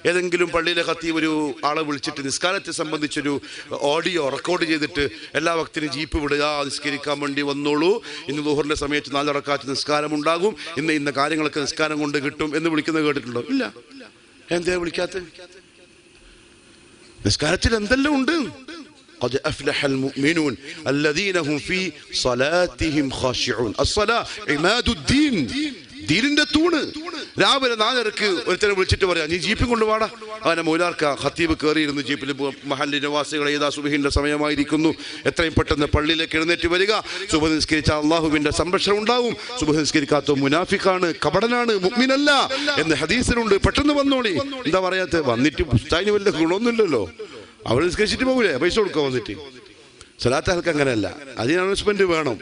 ഏതെങ്കിലും പള്ളിയിലെ ഖത്തീബ് ഒരു ആളെ വിളിച്ചിട്ട് നിസ്കാരത്തെ സംബന്ധിച്ചൊരു ഓഡിയോ റെക്കോർഡ് ചെയ്തിട്ട് എല്ലാ വക്തിനും ജീപ്പ് വിടുക, നിസ്കരിക്കാൻ വേണ്ടി വന്നോളൂ, ഇന്ന് ദുഹറിന്റെ സമയത്ത് 4 റക്അത്ത് നിസ്കാരം ഉണ്ടാകും, ഇന്ന കാര്യങ്ങളൊക്കെ നിസ്കാരം കൊണ്ട് കിട്ടും എന്ന് വിളിക്കുന്നത് കേട്ടിട്ടുണ്ടോ? ഇല്ല. എന്തേ വിളിക്കാത്ത? നിസ്കാരത്തിൽ എന്തെല്ലാം ഉണ്ട്? قد أفلح المؤمنون الذين هم في صلاتهم خاشعون. الصلاة عماد الدين. ദീനിന്റെ തൂണ്. രാവിലെ 4:00 ഒരുത്തനെ വിളിച്ചിട്ട് പറയാം നീ ജീപ്പിൽ കൊണ്ടുപോടാ. അങ്ങനെ മൗലാർക്ക ഖത്തീബ് കയറിയിരുന്നു ജീപ്പിൽ. മഹല്ലി നിവാസികളെ ഏതാ സുബഹിന്റെ സമയമായിരിക്കുന്നു, എത്രയും പെട്ടെന്ന് പള്ളിയിലേക്ക് എഴുന്നേറ്റ് വരിക, സുബഹ് നിസ്കരിച്ച അള്ളാഹുവിന്റെ സംരക്ഷണം ഉണ്ടാവും, സുബഹ് നിസ്കരിക്കാത്ത മുനാഫിക്കാണ്, കപടനാണ്, മുഅ്മിനല്ല എന്ന് ഹദീസിലുണ്ട്, പെട്ടെന്ന് വന്നോളി. എന്താ പറയാത്ത? വന്നിട്ട് പുസ്തകത്തിന് വല്ല ഗുണമൊന്നുമില്ലല്ലോ, അവൾ നിസ്കരിച്ചിട്ട് പോകൂലേ, പൈസ കൊടുക്കുക വന്നിട്ട്. സ്വലാത്ത് ഹൽക്ക അങ്ങനെയല്ല, അതിന് അനൗൺസ്മെന്റ് വേണം,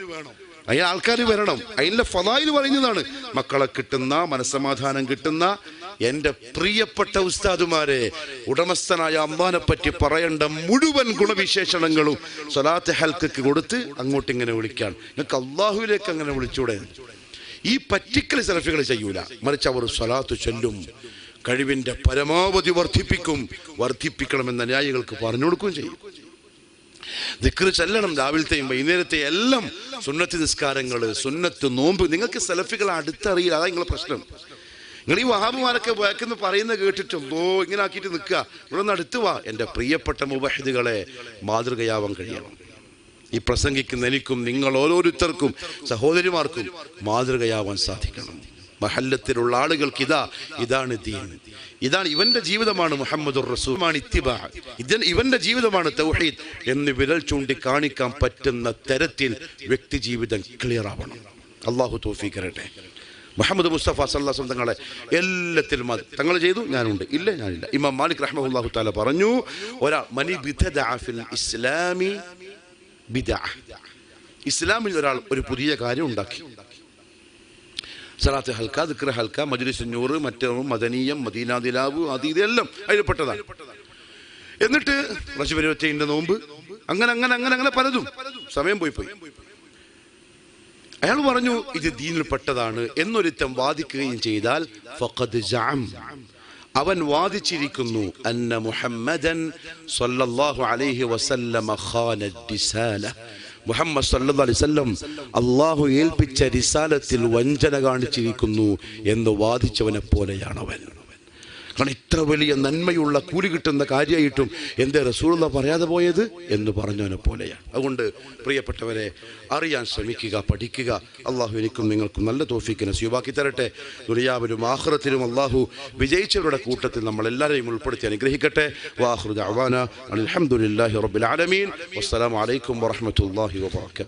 അതിന് ആൾക്കാർ വരണം. അതിൻ്റെ ഫളായിൽ പറയുന്നതാണ്. മക്കളെ കിട്ടുന്ന, മനസ്സമാധാനം കിട്ടുന്ന എൻ്റെ പ്രിയപ്പെട്ട ഉസ്താദുമാരെ, ഉടമസ്ഥനായ അള്ളാഹിനെ പറ്റി പറയേണ്ട മുഴുവൻ ഗുണവിശേഷണങ്ങളും സ്വലാത്ത് ഹൽക്കക്ക് കൊടുത്ത് അങ്ങോട്ടിങ്ങനെ വിളിക്കാൻ. നിങ്ങൾക്ക് അള്ളാഹുവിലേക്ക് അങ്ങനെ വിളിച്ചൂടെ? ഈ പറ്റിക്കൽ സെൽഫികൾ ചെയ്യൂല, മറിച്ച് അവർ സ്വലാത്ത് ചൊല്ലും, കഴിവിൻ്റെ പരമാവധി വർദ്ധിപ്പിക്കണമെന്ന ന്യായികൾക്ക് പറഞ്ഞു കൊടുക്കുകയും ചെയ്യും. ദിക്ർ ചെല്ലണം, രാവിലത്തെയും വൈകുന്നേരത്തെയും എല്ലാം. സുന്നത്ത് നിസ്കാരങ്ങൾ, സുന്നത്ത് നോമ്പ്. നിങ്ങൾക്ക് സെലഫികളെ അടുത്തറിയില്ല, അതാ നിങ്ങളെ പ്രശ്നം. നിങ്ങൾ ഈ വഹാബുമാരൊക്കെ വാക്കെന്ന് പറയുന്നത് കേട്ടിട്ടും ഇങ്ങനെ ആക്കിയിട്ട് നിൽക്കുക. ഇവിടെ ഒന്ന് അടുത്ത് വാ. എൻ്റെ പ്രിയപ്പെട്ട മുവഹിദുകളെ, മാതൃകയാവാൻ കഴിയണം. ഈ പ്രസംഗിക്കുന്ന എനിക്കും നിങ്ങൾ ഓരോരുത്തർക്കും സഹോദരിമാർക്കും മാതൃകയാവാൻ സാധിക്കണം. മഹല്ലത്തിലുള്ള ആളുകൾക്ക് ഇതാണ് ദീൻ, ഇതാണ് ഇവന്റെ ജീവിതമാണ് മുഹമ്മദുർ റസൂലാണ് ഇത്തിബാ, ഇവന്റെ ജീവിതമാണ് തൗഹീദ് എന്ന് വിരൽ ചൂണ്ടി കാണിക്കാൻ പറ്റുന്ന തരത്തിൽ വ്യക്തി ജീവിതം ക്ലിയർ ആവണം. അള്ളാഹു തൗഫീഖ് തരട്ടെ. മുഹമ്മദ് മുസ്തഫ സല്ലല്ലാഹു അലൈഹി വസല്ലം തങ്ങളെ എല്ലാത്തിലും തങ്ങൾ ചെയ്തു, ഞാനുണ്ട്, ഇല്ല ഞാനില്ല. ഇമാം മാലിക് റഹ്മഹുല്ലാഹു തആല പറഞ്ഞു, ഒരാൾ മനി ബിദഅ ഫിൽ ഇസ്ലാമി ബിദഅ, ഇസ്ലാമിൽ ഒരാൾ ഒരു പുതിയ കാര്യം ഉണ്ടാക്കി, സലാത്ത് ഹൽക്ക, ദിക്ർ ഹൽക്ക, മജ്ലിസ് നൂർ, മറ്റേ മദനീയം, മദീന ദിലാവ്, ഇതെല്ലാം അതിൽപ്പെട്ടതാണ്. എന്നിട്ട് റജബ് 27 നോമ്പ്, അങ്ങനെ പലതും. സമയം പോയി. അയാൾ പറഞ്ഞു ഇത് ദീനിൽപ്പെട്ടതാണ് എന്നൊരുത്തം വാദിക്കുകയും ചെയ്താൽ ഫഖദ് ജഅം, അവൻ വാദിച്ചിരിക്കുന്നു അന്ന മുഹമ്മദൻ സ്വല്ലല്ലാഹു അലൈഹി വസല്ലമ ഖാന ദിസാല, മുഹമ്മദ് സല്ലല്ലാഹു അലൈഹി വസല്ലം അള്ളാഹു ഏൽപ്പിച്ച റിസാലത്തിൽ വഞ്ചന കാണിച്ചിരിക്കുന്നു എന്ന് വാദിച്ചവനെ പോലെയാണവൻ. കാരണം ഇത്ര വലിയ നന്മയുള്ള കൂലി കിട്ടുന്ന കാര്യമായിട്ടും എന്തേ റസൂലുള്ളാഹി പറയാതെ പോയത് എന്ന് പറഞ്ഞവനെ പോലെയാണ്. അതുകൊണ്ട് പ്രിയപ്പെട്ടവരെ, അറിയാൻ ശ്രമിക്കുക, പഠിക്കുക. അള്ളാഹു എനിക്കും നിങ്ങൾക്കും നല്ല തൗഫീഖ് നസീബാക്കി തരട്ടെ. ദുനിയാവിലും ആഖിറത്തിലും അള്ളാഹു വിജയിച്ചവരുടെ കൂട്ടത്തിൽ നമ്മളെല്ലാവരെയും ഉൾപ്പെടുത്തി അനുഗ്രഹിക്കട്ടെ. വാഖിറു ദഅവാന അൽഹംദുലില്ലാഹി റബ്ബിൽ ആലമീൻ. വസ്സലാമു അലൈക്കും വറഹ്മത്തുള്ളാഹി വബറകാതുഹു.